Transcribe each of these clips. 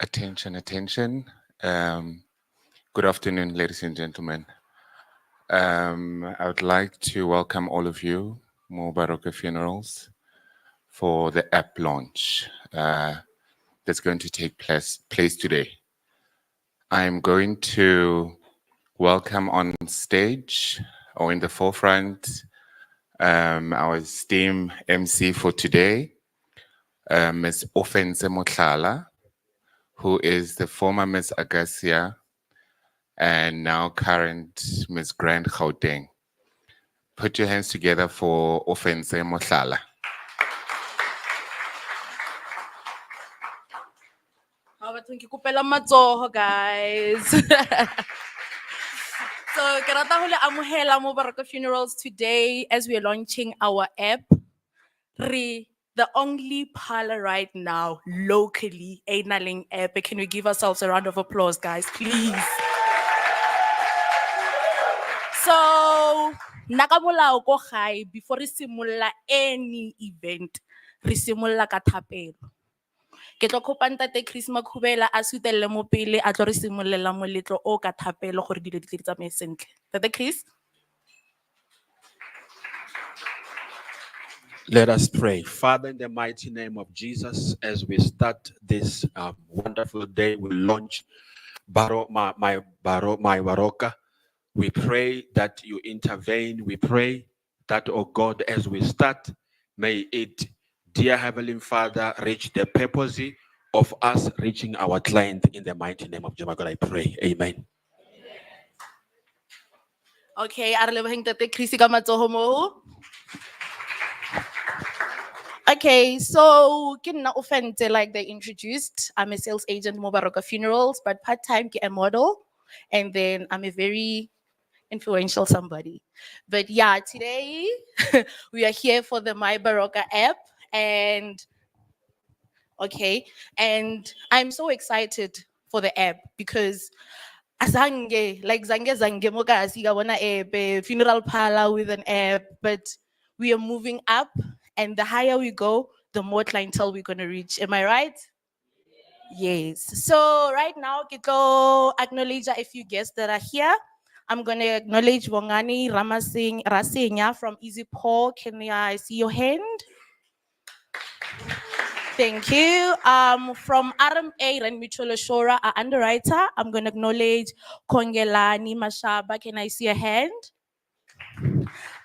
Attention, attention. Good afternoon, ladies and gentlemen. I would like to welcome all of you, more Baroka Funerals, for the app launch that's going to take place today. I'm going to welcome on stage or in the forefront our esteemed MC for today, Ms. Ofense Motlala, who is the former Miss Agasia and now current Miss Grand Gauteng. Put your hands together for Ofense Motlala. Guys. So, ke rata ho le amohela mo Baroka Funerals today as we are launching our app. The only parlor right now, locally, Einaling app. Can we give ourselves a round of applause, guys, please? So, nakamolao ko gae before re simolla any event, re simolla ka thapelo. Ke tlo kopa ntate Chris Makhubela a sutelle mo pele a tlo re simollela moletlo o ka thapelo gore dilo di tle di tsamae sentle. Ntate Chris? Let us pray. Father, in the mighty name of Jesus, as we start this wonderful day, we launch my Baroka. We pray that you intervene. We pray that, oh God, as we start, may it, dear Heavenly Father, reach the purpose of us reaching our client in the mighty name of Jesus. God, I pray. Amen. Okay, a re lebogeng Ntate Chris ka matsogo mo. Okay, so ke nna Ofense, like they introduced. I'm a sales agent mo Baroka Funerals, but part-time ke a model, and then I'm a very influential somebody. But yeah, today we are here for the My Baroka app, and okay, and I'm so excited for the app because azange mo kasi ka bona app, funeral parlor with an app, but we are moving up, and the higher we go, the more clientele we're gonna reach. Am I right? Yes. So right now, Kito acknowledge a few guests that are here. I'm gonna acknowledge Wongani Rasinya from Easy Paul. Can I see your hand? Thank you. From RMA and Mutual Shora, our underwriter, I'm gonna acknowledge Kongelani Mashaba. Can I see a hand?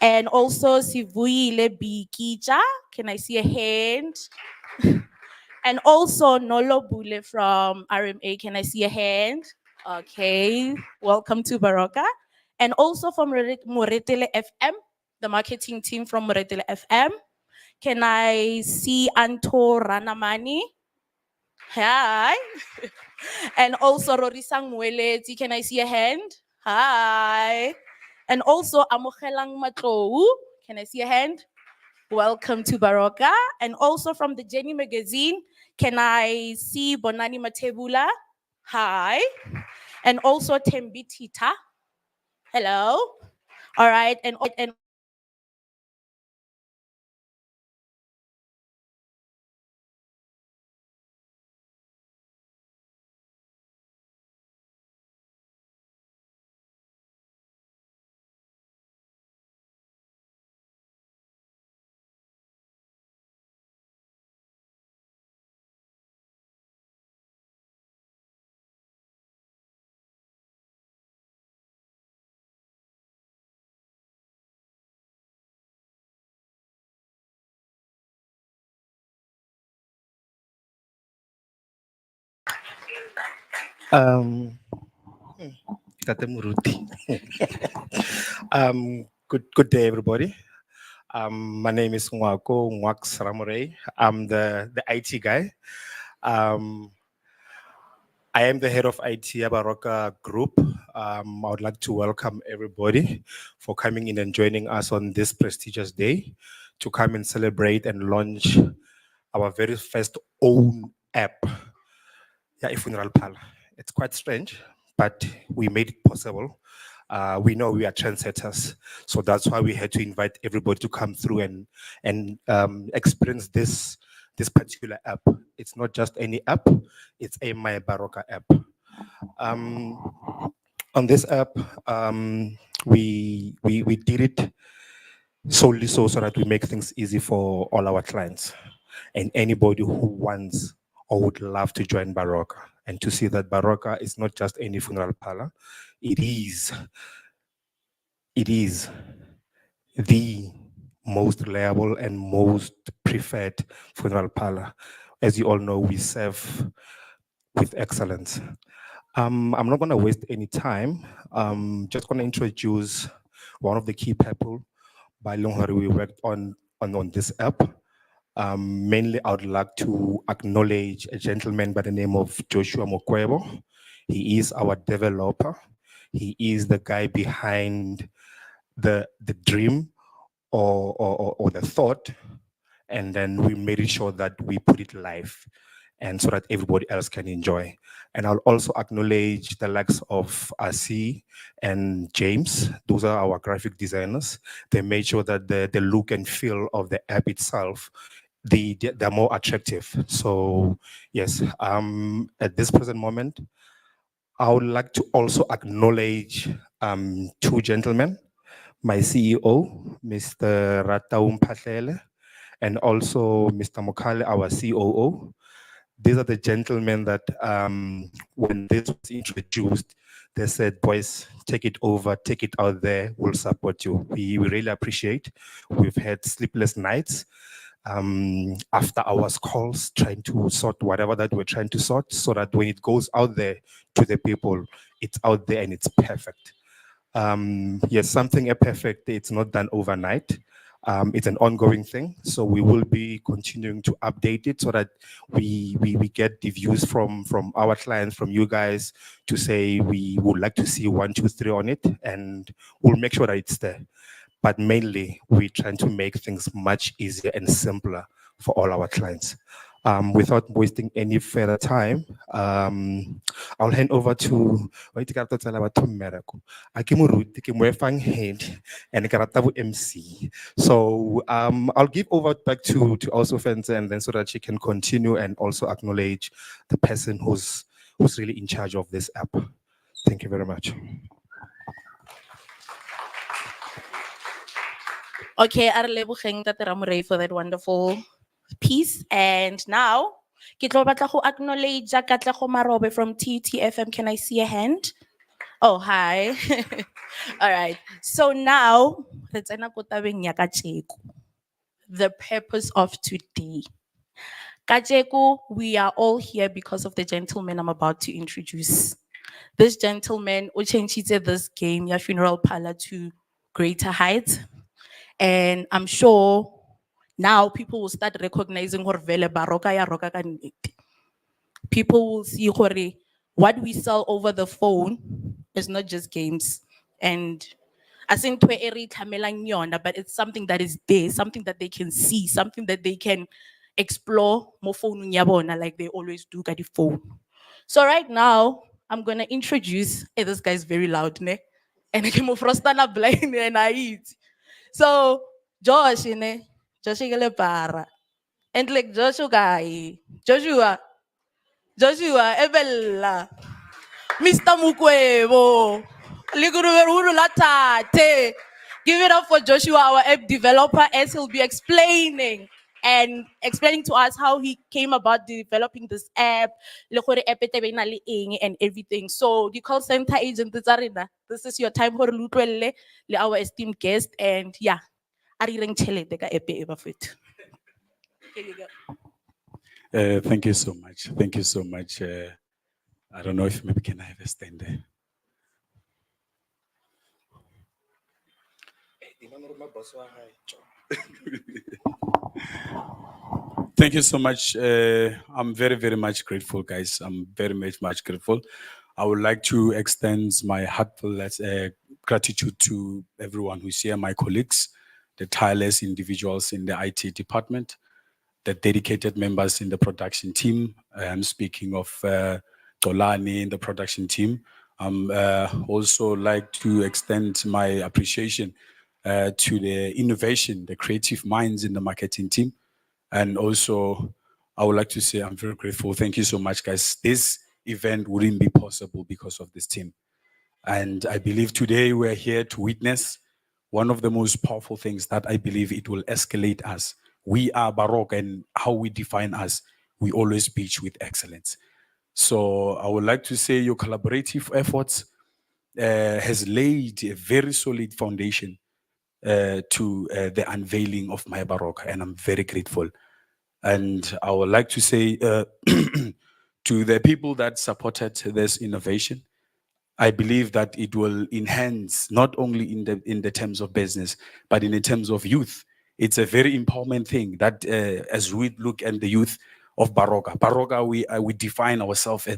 And also Sivuile Bikija. Can I see a hand? And also Nolo Bule from RMA. Can I see a hand? Okay, welcome to Baroka. And also from Moretele FM, the marketing team from Moretele FM. Can I see Anto Ranamani? Hi. And also Rorisang Mweleti. Can I see a hand? Hi. And also Amogelang Matlou. Can I see a hand? Welcome to Baroka. And also from the Jenny magazine, can I see Bonani Matebula? Hi. And also Tembi Tita. Hello. All right. And Um, Tate Muruti. Good day, everybody. My name is Ngwaks Ramore. I'm the IT guy. Um, I am the head of IT at Baroka Group. I would like to welcome everybody for coming in and joining us on this prestigious day to come and celebrate and launch our very first own app. Yeah, a funeral parlor. It's quite strange, but we made it possible. We know we are trendsetters, so that's why we had to invite everybody to come through and experience this particular app. It's not just any app; it's a My Baroka app. Um, on this app, we did it solely so that we make things easy for all our clients and anybody who wants or would love to join Baroka and to see that Baroka is not just any funeral parlor. It is the most reliable and most preferred funeral parlor. As you all know, we serve with excellence. I'm not going to waste any time. Just going to introduce one of the key people by Longhari we worked on this app. Mainly, I would like to acknowledge a gentleman by the name of Joshua Mokwebo. He is our developer. He is the guy behind the dream or the thought, and then we made it sure that we put it live and so that everybody else can enjoy. And I'll also acknowledge the likes of RC and James. Those are our graphic designers. They made sure that the look and feel of the app itself, they're more attractive. So yes, at this present moment, I would like to also acknowledge two gentlemen, my CEO, Mr. Rataum Patlele, and also Mr. Mokale, our COO. These are the gentlemen that when this was introduced, they said, boys, take it over, take it out there, we'll support you. We really appreciate. We've had sleepless nights, after hours calls, trying to sort whatever that we're trying to sort so that when it goes out there to the people, it's out there and it's perfect. Yes, something perfect, it's not done overnight. It's an ongoing thing, so we will be continuing to update it so that we get the views from our clients, from you guys, to say we would like to see 1, 2, 3 on it, and we'll make sure that it's there. But mainly, we're trying to make things much easier and simpler for all our clients. Without wasting any further time, I'll hand over to wait ka rata tsala batho mmereko. A ke moruti ke moefang head and ke rata bo MC. So I'll give over back to also Fence and then so that she can continue and also acknowledge the person who's really in charge of this app. Thank you very much. Okay, a re lebogeng Tate Ramorei for that wonderful piece. And now, ke tlo batla go acknowledge Katlego Marobe from TTFM. Can I see a hand? Oh, hi. All right. So now, re tsena ko tabeng ya kajeko. The purpose of today. Kajeko, we are all here because of the gentleman I'm about to introduce. This gentleman, who changed this game, ya funeral parlor, to greater heights. And I'm sure now people will start recognizing gore vele Baroka ya roka ka nnete. People will see gore what we sell over the phone is not just games. And I think but it's something that is there, something that they can see, something that they can explore mo phone like they always do at the phone. So right now, I'm gonna introduce. Hey, this guy's very loud, ne? And I came from Stana blind and I eat. So Josh, ne? Josh para. And like Joshua guy. Joshua, Ebella. Mr. Mukwebo. Liguruveru latate. Give it up for Joshua, our app developer, as he'll be explaining to us how he came about developing this app, le gore app e tebe e na le eng and everything. So the call center agent, this is your time for le our esteemed guest, and yeah, a re reng tšhelete ka app e bafethu. Here you go. Thank you so much. Thank you so much, I don't know if maybe can I have a stand there. Thank you so much. I'm very, very much grateful, guys. I'm very much grateful. I would like to extend my heartfelt gratitude to everyone who's here, my colleagues, the tireless individuals in the IT department, the dedicated members in the production team. I'm speaking of Tolani in the production team. Also like to extend my appreciation to the innovation, the creative minds in the marketing team. And also, I would like to say I'm very grateful. Thank you so much, guys. This event wouldn't be possible because of this team. And I believe today we're here to witness one of the most powerful things that I believe it will escalate us. We are Baroque, and how we define us, we always pitch with excellence. So I would like to say your collaborative efforts has laid a very solid foundation to the unveiling of my Baroque, and I'm very grateful. And I would like to say to the people that supported this innovation, I believe that it will enhance not only in the terms of business, but in the terms of youth. It's a very empowerment thing that as we look at the youth of Baroka, we define ourselves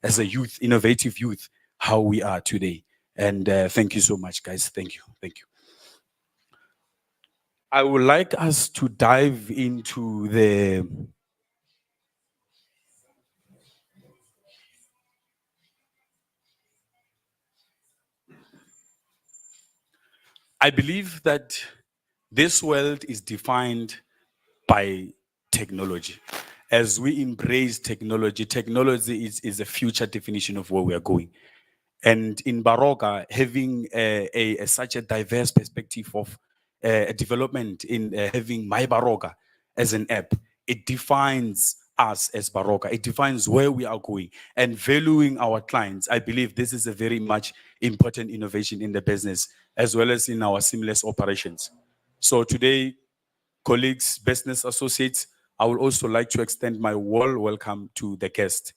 as a youth, innovative youth, how we are today. And thank you so much, guys. Thank you. Thank you. I would like us to dive into the I believe that this world is defined by technology. As we embrace technology, technology is a future definition of where we are going. And in Baroka, having such a diverse perspective of development in having My Baroka as an app, it defines us as Baroka. It defines where we are going and valuing our clients. I believe this is a very much important innovation in the business as well as in our seamless operations. So today, colleagues, business associates, I would also like to extend my warm welcome to the guest.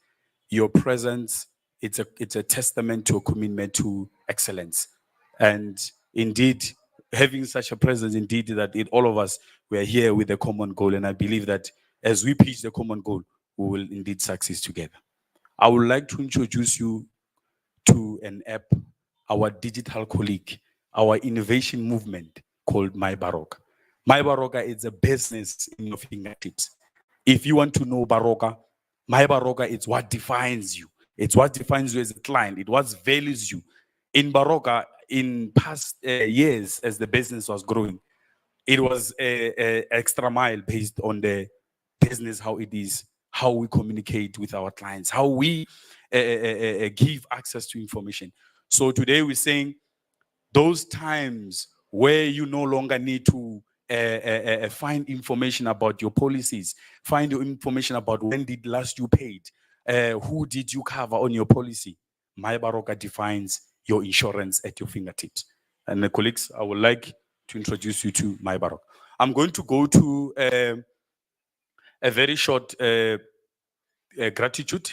Your presence, it's a testament to a commitment to excellence. And indeed, having such a presence, indeed, that all of us, we are here with a common goal. And I believe that as we pitch the common goal, we will indeed succeed together. I would like to introduce you to an app, our digital colleague, our innovation movement called My Baroka. My Baroka is a business in your fingertips. If you want to know Baroka, My Baroka is what defines you. It's what defines you as a client. It what values you. In Baroka, in past years, as the business was growing, it was a extra mile based on the business, how it is, how we communicate with our clients, how we give access to information. So today we're saying those times where you no longer need to find information about your policies, find your information about when did last you paid, who did you cover on your policy. My Baroka defines your insurance at your fingertips. And the colleagues, I would like to introduce you to My Baroka. I'm going to go to a very short gratitude,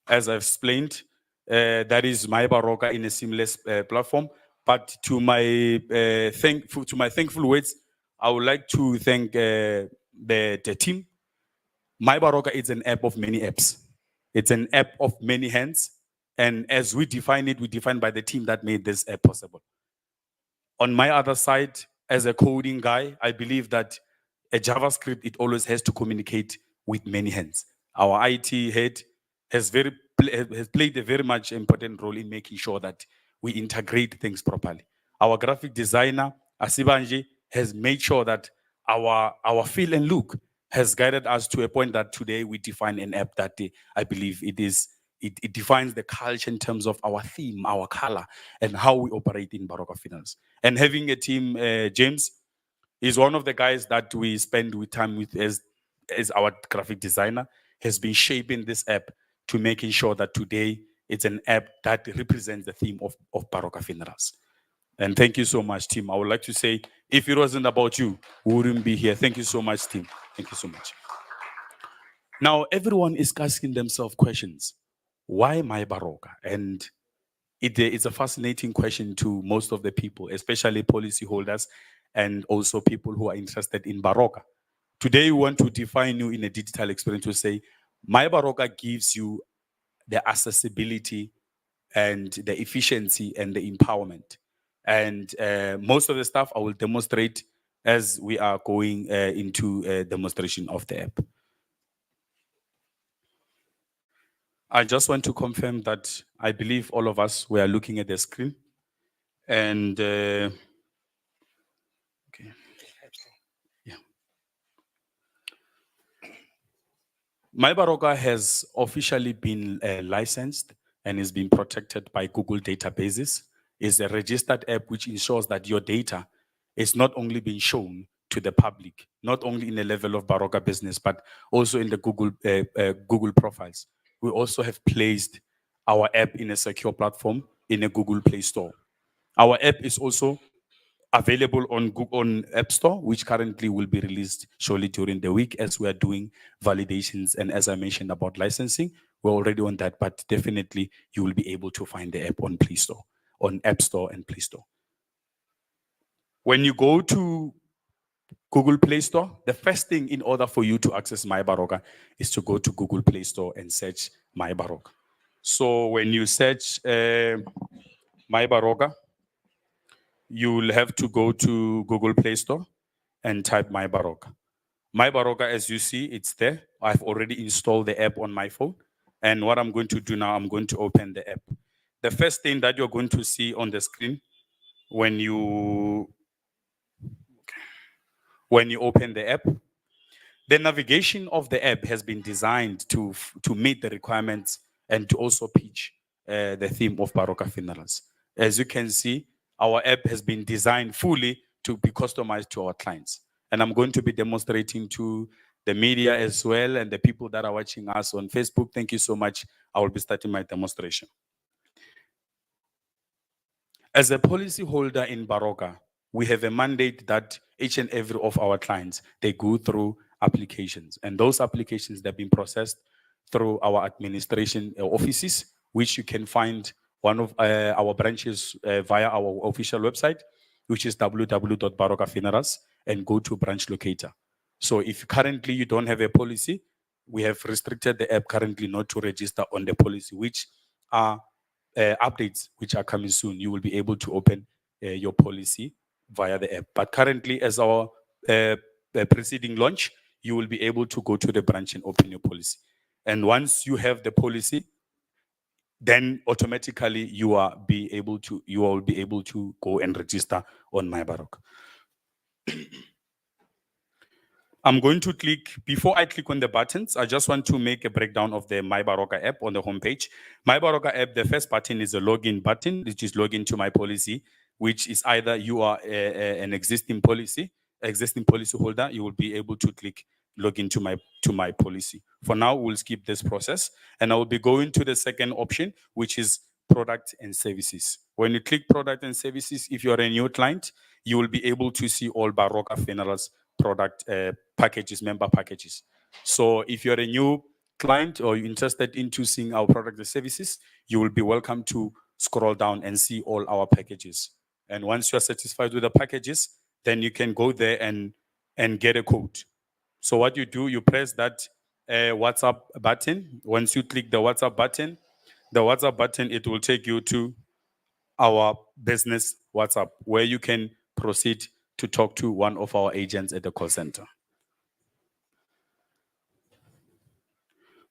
as I've explained. That is My Baroka in a seamless platform. But to my thankful words, I would like to thank the team. My Baroka is an app of many apps. It's an app of many hands. And as we define it, we define by the team that made this app possible. On my other side, as a coding guy, I believe that a JavaScript, it always has to communicate with many hands. Our IT head has has played a very much important role in making sure that we integrate things properly. Our graphic designer, Asibanji, has made sure that our feel and look has guided us to a point that today we define an app that I believe it defines the culture in terms of our theme, our color, and how we operate in Baroka Finance. And having a team, James, is one of the guys that we spend with time with as our graphic designer, has been shaping this app to making sure that today it's an app that represents the theme of Baroka Funerals. And thank you so much, team. I would like to say, if it wasn't about you, we wouldn't be here. Thank you so much, team. Thank you so much. Now, everyone is asking themselves questions. why my Baroka? And it's a fascinating question to most of the people, especially policyholders and also people who are interested in Baroka. Today, we want to define you in a digital experience to say, my Baroka gives you the accessibility and the efficiency and the empowerment. And most of the stuff I will demonstrate as we are going into a demonstration of the app. I just want to confirm that I believe all of us were looking at the screen. And okay. Yeah. My Baroka has officially been licensed and is being protected by Google databases. It's a registered app which ensures that your data is not only being shown to the public, not only in the level of Baroka business, but also in the Google profiles. We also have placed our app in a secure platform in a Google Play Store. Our app is also available on Google on App Store, which currently will be released shortly during the week as we are doing validations. And as I mentioned about licensing, we're already on that, but definitely you will be able to find the app on Play Store, on App Store and Play Store. When you go to Google Play Store, the first thing in order for you to access My Baroka is to go to Google Play Store and search My Baroka. So when you search My Baroka, you'll have to go to Google Play Store and type My Baroka. My Baroka, as you see, it's there. I've already installed the app on my phone. And what I'm going to do now, I'm going to open the app. The first thing that you're going to see on the screen when you open the app, the navigation of the app has been designed to meet the requirements and to also pitch the theme of Baroka funerals. As you can see, our app has been designed fully to be customized to our clients. And I'm going to be demonstrating to the media as well and the people that are watching us on Facebook. Thank you so much. I will be starting my demonstration. As a policy holder in Baroka, we have a mandate that each and every of our clients, they go through applications. And those applications, they've been processed through our administration offices, which you can find one of our branches via our official website, which is www.barokafunerals, and go to branch locator. So if currently you don't have a policy, we have restricted the app currently not to register on the policy, which are updates which are coming soon. You will be able to open your policy via the app. But currently, as our preceding launch, you will be able to go to the branch and open your policy. And once you have the policy, then automatically you will be able to go and register on My Baroka. I'm going to click, before I click on the buttons, I just want to make a breakdown of the My Baroka app on the homepage. My Baroka app, the first button is a login button, which is login to my policy, which is either you are an existing policy holder, you will be able to click login to my policy. For now, we'll skip this process and I will be going to the second option, which is product and services. When you click product and services, if you're a new client, you will be able to see all Baroka funerals product packages, member packages. So if you're a new client or you're interested into seeing our product and services, you will be welcome to scroll down and see all our packages. And once you're satisfied with the packages, then you can go there and get a code. So what you do, you press that WhatsApp button. Once you click the WhatsApp button, it will take you to our business WhatsApp, where you can proceed to talk to one of our agents at the call center.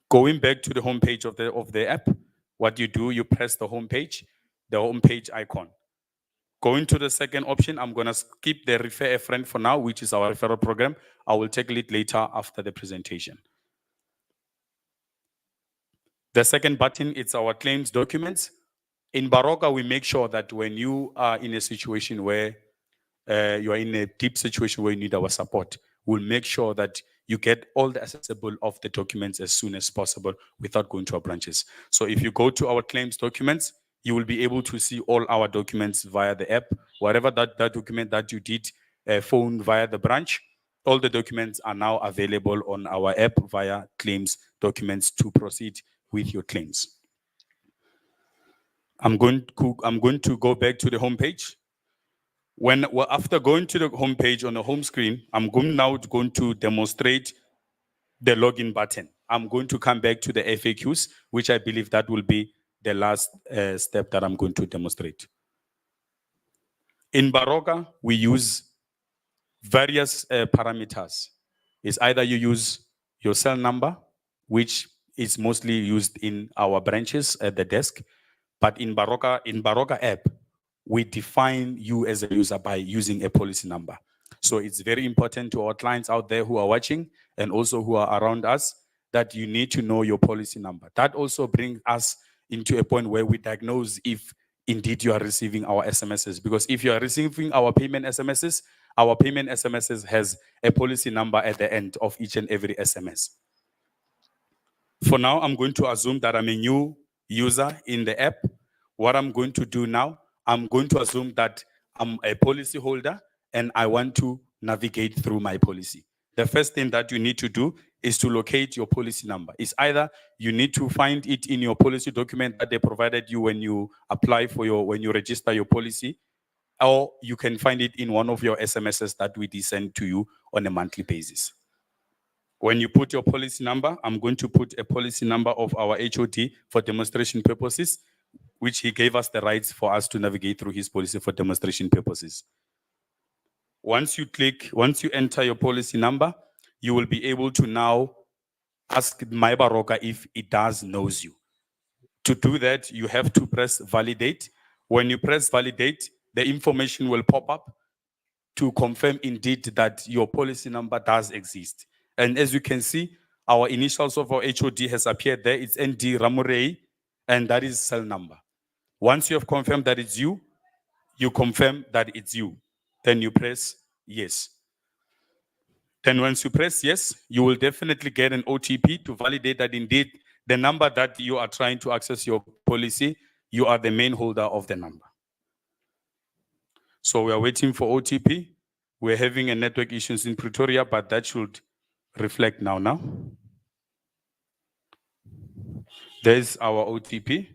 Going back to the homepage of the app, what you do, you press the homepage icon. Going to the second option, I'm going to skip the refer a friend for now, which is our referral program. I will tackle it later after the presentation. The second button, it's our claims documents. In Baroka, we make sure that when you are in a situation where you are in a deep situation where you need our support, we'll make sure that you get all the accessible of the documents as soon as possible without going to our branches. So if you go to our claims documents, you will be able to see all our documents via the app. Whatever that document that you did phone via the branch, all the documents are now available on our app via claims documents to proceed with your claims. I'm going to go back to the home page. After going to the home page on the home screen, I'm going to demonstrate the login button. I'm going to come back to the FAQs, which I believe that will be the last step that I'm going to demonstrate. In Baroka, we use various parameters. It's either you use your cell number, which is mostly used in our branches at the desk, but in Baroka app, we define you as a user by using a policy number. So it's very important to our clients out there who are watching and also who are around us that you need to know your policy number. That also brings us into a point where we diagnose if indeed you are receiving our SMSs. Because if you are receiving our payment SMSs has a policy number at the end of each and every SMS. For now, I'm going to assume that I'm a new user in the app. What I'm going to do now, I'm going to assume that I'm a policy holder and I want to navigate through my policy. The first thing that you need to do is to locate your policy number. It's either you need to find it in your policy document that they provided you when you apply for when you register your policy, or you can find it in one of your SMSs that we send to you on a monthly basis. When you put your policy number, I'm going to put a policy number of our HOD for demonstration purposes, which he gave us the rights for us to navigate through his policy for demonstration purposes. Once you enter your policy number, you will be able to now ask My Baroka if it does knows you. To do that, you have to press validate. When you press validate, the information will pop up to confirm indeed that your policy number does exist. And as you can see, our initials of our HOD has appeared there. It's ND Ramurei, and that is cell number. Once you have confirmed that it's you confirm that it's you. Then you press yes. Then once you press yes, you will definitely get an OTP to validate that indeed the number that you are trying to access your policy, you are the main holder of the number. So we are waiting for OTP. We're having a network issues in Pretoria, but that should reflect now. There's our OTP.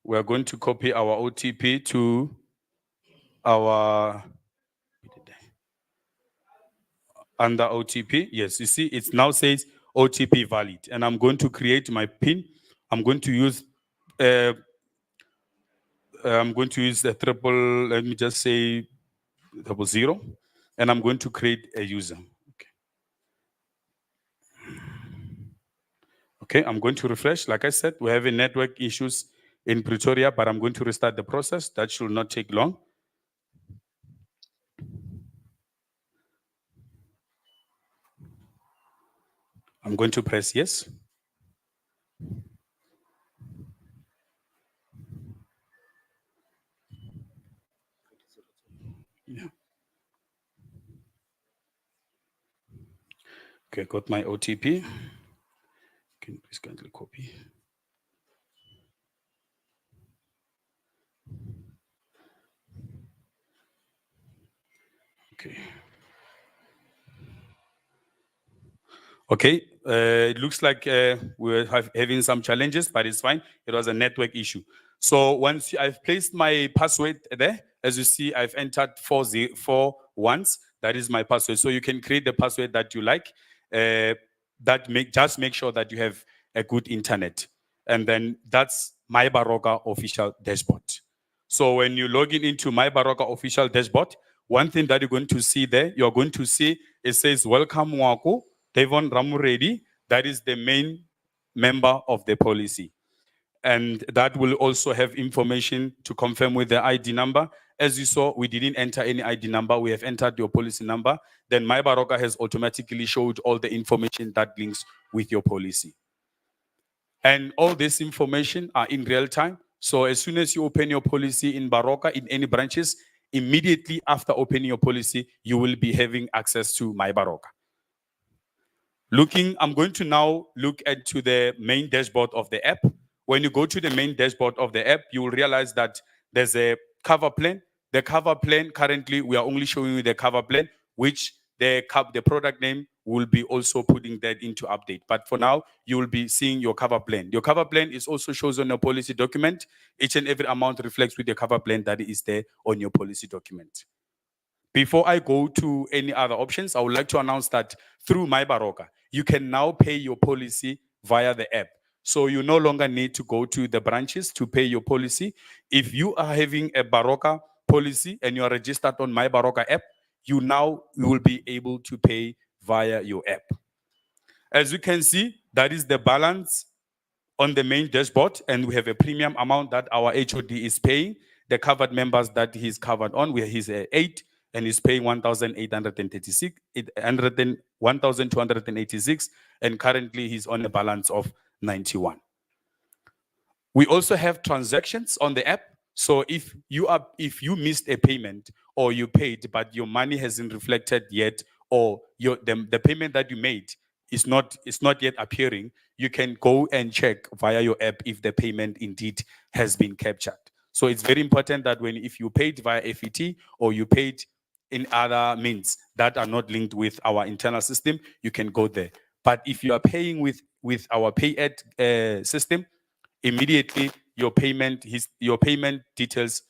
We're going to copy our OTP to our under OTP. Yes, you see, it now says OTP valid, and I'm going to create my PIN. I'm going to use a triple. Let me just say 00, and I'm going to create a user. Okay, I'm going to refresh. Like I said, we're having network issues in Pretoria, but I'm going to restart the process. That should not take long. I'm going to press yes. Yeah. Okay, got my OTP. Can you please kindly copy? Okay. Okay, it looks like we're having some challenges, but it's fine. It was a network issue. So once I've placed my password there, as you see, I've entered 4 once. That is my password. So you can create the password that you like. Just make sure that you have a good internet. And then that's My Baroka official dashboard. So when you log into My Baroka official dashboard, one thing that you're going to see there, you're going to see it says, welcome Waku, Devon Ramuredi. That is the main member of the policy. And that will also have information to confirm with the ID number. As you saw, we didn't enter any ID number. We have entered your policy number. Then My Baroka has automatically showed all the information that links with your policy. And all this information are in real time. So as soon as you open your policy in Baroka, in any branches, immediately after opening your policy, you will be having access to My Baroka. I'm going to now look into the main dashboard of the app. When you go to the main dashboard of the app, you will realize that there's a cover plan. The cover plan, currently, we are only showing you the cover plan, which the product name, will be also putting that into update. But for now, you will be seeing your cover plan. Your cover plan is also shows on your policy document. Each and every amount reflects with your cover plan that is there on your policy document. Before I go to any other options, I would like to announce that through My Baroka, you can now pay your policy via the app. So you no longer need to go to the branches to pay your policy. If you are having a Baroka policy and you are registered on My Baroka app, you will be able to pay via your app. As you can see, that is the balance on the main dashboard, and we have a premium amount that our HOD is paying. The covered members that he's covered on, where he's 8 and he's paying 1,836, 1,286, and currently he's on a balance of 91. We also have transactions on the app. So if you missed a payment or you paid but your money hasn't reflected yet, or the payment that you made is not yet appearing, you can go and check via your app if the payment indeed has been captured. So it's very important that if you paid via FET or you paid in other means that are not linked with our internal system, you can go there. But if you are paying with our pay system, immediately your payment details,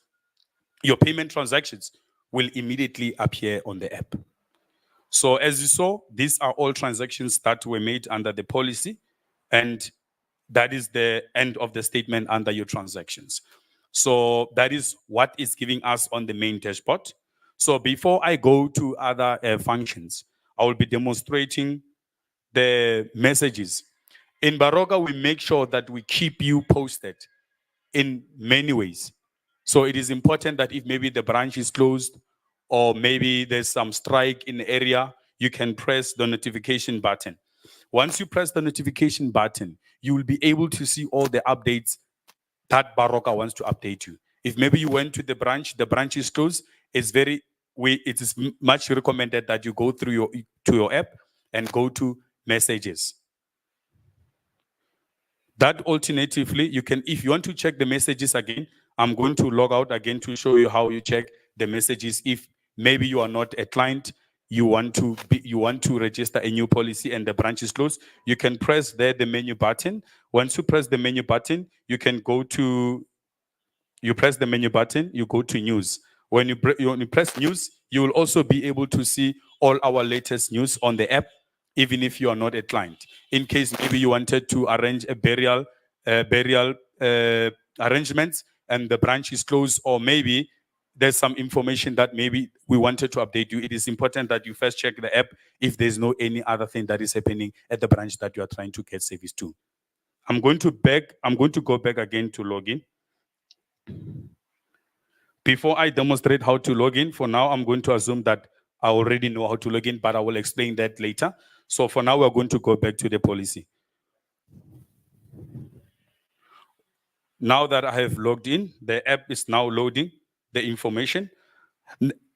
your payment transactions will immediately appear on the app. So as you saw, these are all transactions that were made under the policy, and that is the end of the statement under your transactions. So that is what is giving us on the main dashboard. So before I go to other functions, I will be demonstrating the messages. In Baroka, we make sure that we keep you posted in many ways. So it is important that if maybe the branch is closed or maybe there's some strike in the area, you can press the notification button. Once you press the notification button, you will be able to see all the updates that Baroka wants to update you. If maybe you went to the branch is closed, it is much recommended that you go through your app and go to messages. That alternatively, you can, if you want to check the messages again, I'm going to log out again to show you how you check the messages. If maybe you are not a client, you want to register a new policy and the branch is closed, you can press there the menu button. Once you press the menu button, you press the menu button, you go to news. When you press news, you will also be able to see all our latest news on the app, even if you are not a client. In case maybe you wanted to arrange a burial arrangements and the branch is closed, or maybe there's some information that maybe we wanted to update you, it is important that you first check the app if there's no any other thing that is happening at the branch that you are trying to get service to. I'm going to go back again to login. Before I demonstrate how to log in, for now, I'm going to assume that I already know how to log in, but I will explain that later. So for now, we're going to go back to the policy. Now that I have logged in, the app is now loading the information.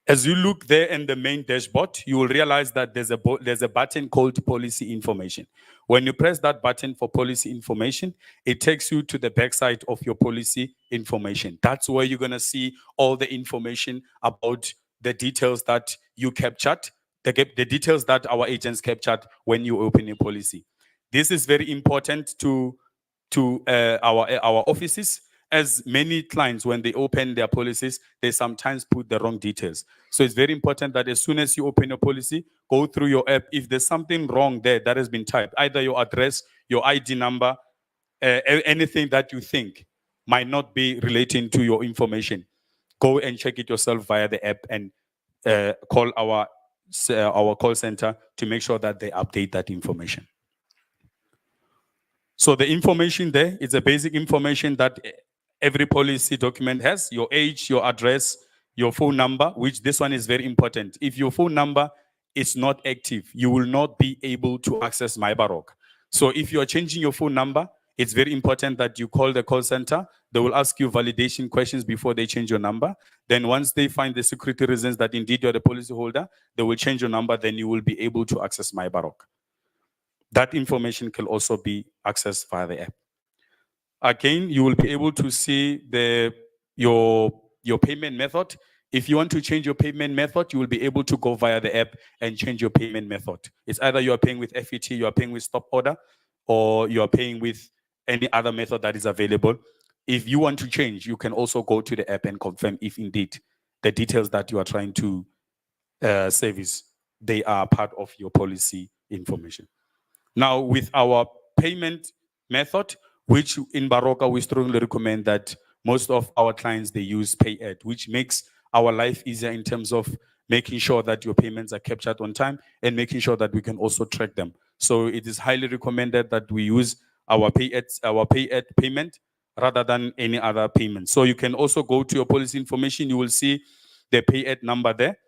As you look there in the main dashboard, you will realize that there's a button called policy information. When you press that button for policy information, it takes you to the backside of your policy information. That's where you're going to see all the information about the details that you captured, the details that our agents captured when you open a policy. This is very important to our offices, as many clients, when they open their policies, they sometimes put the wrong details. So it's very important that as soon as you open a policy, go through your app. If there's something wrong there that has been typed, either your address, your ID number, anything that you think might not be relating to your information, go and check it yourself via the app and call our call center to make sure that they update that information. So the information there is a basic information that every policy document has: your age, your address, your phone number, which this one is very important. If your phone number is not active, you will not be able to access My Baroka. So if you are changing your phone number, it's very important that you call the call center. They will ask you validation questions before they change your number. Then once they find the security reasons that indeed you're the policy holder, they will change your number. Then you will be able to access My Baroka. That information can also be accessed via the app. Again, you will be able to see your payment method. If you want to change your payment method, you will be able to go via the app and change your payment method. It's either you are paying with FET, you are paying with stop order, or you are paying with any other method that is available. If you want to change, you can also go to the app and confirm if indeed the details that you are trying to service, they are part of your policy information. Now, with our payment method, which in Baroka, we strongly recommend that most of our clients, they use Pay@, which makes our life easier in terms of making sure that your payments are captured on time and making sure that we can also track them. So it is highly recommended that we use our Pay@ payment rather than any other payment. So you can also go to your policy information. You will see the Pay@ number there.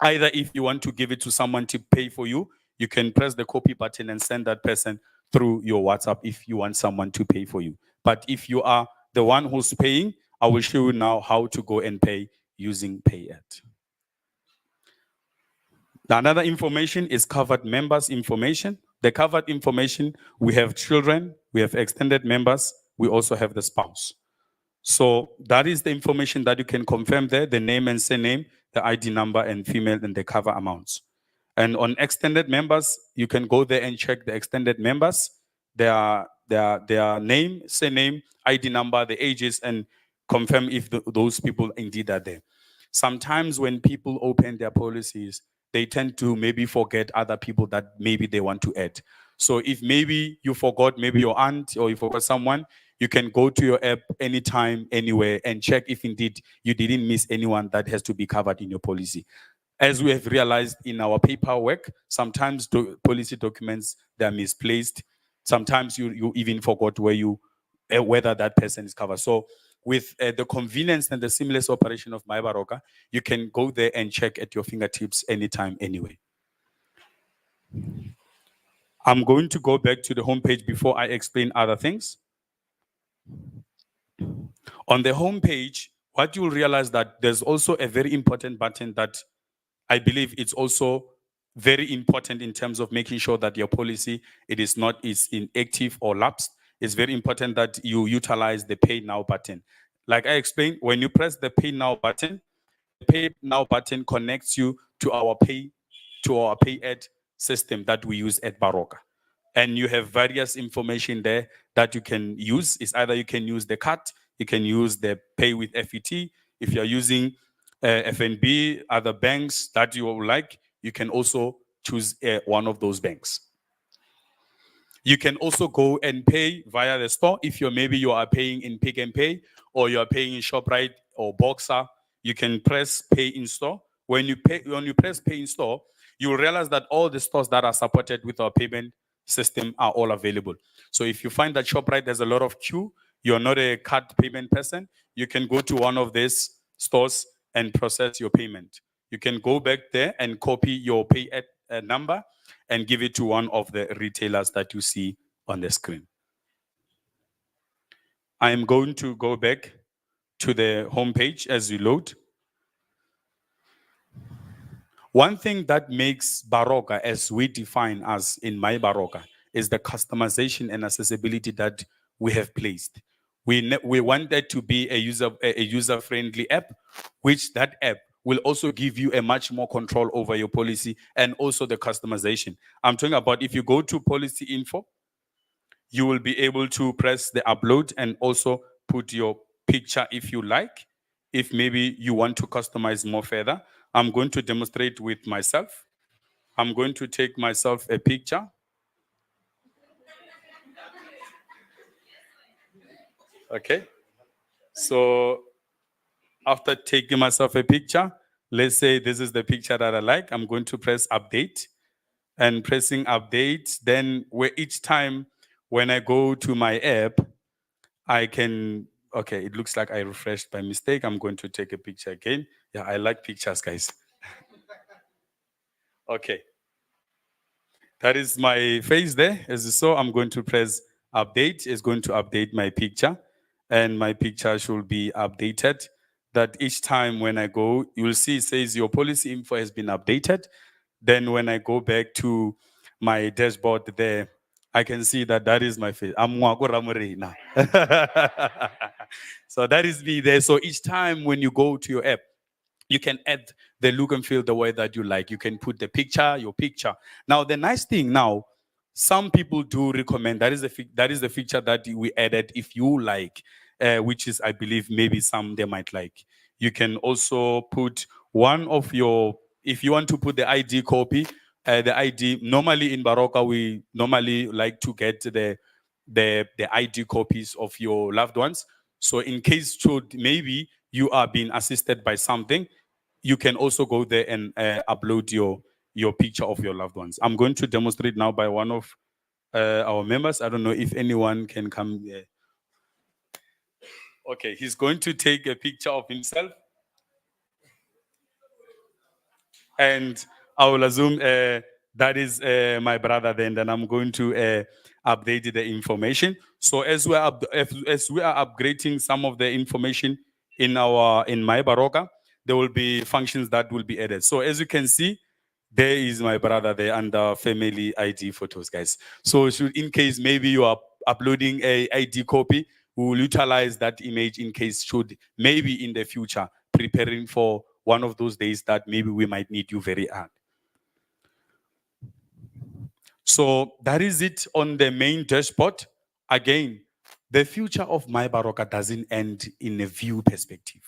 Either if you want to give it to someone to pay for you, you can press the copy button and send that person through your WhatsApp if you want someone to pay for you. But if you are the one who's paying, I will show you now how to go and pay using Pay@. Another information is covered members information. The covered information, we have children, we have extended members, we also have the spouse. So that is the information that you can confirm there, the name and surname, the ID number and female and the cover amounts. And on extended members, you can go there and check the extended members, their name, surname, ID number, the ages, and confirm if those people indeed are there. Sometimes when people open their policies, they tend to maybe forget other people that maybe they want to add. So if maybe you forgot maybe your aunt or you forgot someone, you can go to your app anytime, anywhere, and check if indeed you didn't miss anyone that has to be covered in your policy. As we have realized in our paperwork, sometimes policy documents, they are misplaced. Sometimes you even forgot whether that person is covered. So with the convenience and the seamless operation of My Baroka, you can go there and check at your fingertips anytime, anyway. I'm going to go back to the homepage before I explain other things. On the homepage, what you'll realize that there's also a very important button that I believe it's also very important in terms of making sure that your policy is inactive or lapsed. It's very important that you utilize the Pay Now button. Like I explained, when you press the Pay Now button, the Pay Now button connects you to our Pay@ system that we use at Baroka. And you have various information there that you can use. It's either you can use the card, you can use the Pay with FET. If you're using FNB, other banks that you would like, you can also choose one of those banks. You can also go and pay via the store. If maybe you are paying in Pick and Pay or you are paying in ShopRite or Boxer, you can press Pay in Store. When you press Pay in Store, you will realize that all the stores that are supported with our payment system are all available. So if you find that ShopRite there's a lot of queue, you're not a card payment person, you can go to one of these stores and process your payment. You can go back there and copy your Pay@ number and give it to one of the retailers that you see on the screen. I am going to go back to the homepage as you load. One thing that makes Baroka, as we define as in My Baroka, is the customization and accessibility that we have placed. We want that to be a user-friendly app, which that app will also give you a much more control over your policy and also the customization. I'm talking about if you go to policy info, you will be able to press the upload and also put your picture if you like. If maybe you want to customize more further, I'm going to demonstrate with myself. I'm going to take myself a picture. Okay. So after taking myself a picture, let's say this is the picture that I like. I'm going to press update, and pressing update. Then each time when I go to my app, I can, okay, it looks like I refreshed by mistake. I'm going to take a picture again. Yeah, I like pictures, guys. Okay. That is my face there. As you saw, I'm going to press update. It's going to update my picture, and my picture should be updated. That each time when I go, you will see it says your policy info has been updated. Then when I go back to my dashboard there, I can see that is my face. I'm Mwako Ramorena. So that is me there. So each time when you go to your app, You can add the look and feel the way that you like. You can put the picture, your picture. Now, the nice thing now, some people do recommend that is the feature that we added. If you like, which is, I believe, maybe some they might like. You can also put one of your, if you want to put the ID copy, the ID. Normally in Baroka, we normally like to get the ID copies of your loved ones. So in case should maybe you are being assisted by something, you can also go there and upload your picture of your loved ones. I'm going to demonstrate now by one of our members. I don't know if anyone can come. Okay, he's going to take a picture of himself, and I will assume that is my brother. Then I'm going to update the information. So as we are as we are upgrading some of the information in my Baroka, there will be functions that will be added. So as you can see, there is my brother there under family ID photos, guys. So should, in case maybe you are uploading a ID copy, we will utilize that image in case should maybe in the future preparing for one of those days that maybe we might need you very hard. So that is it on the main dashboard. Again, the future of my Baroka doesn't end in a view perspective.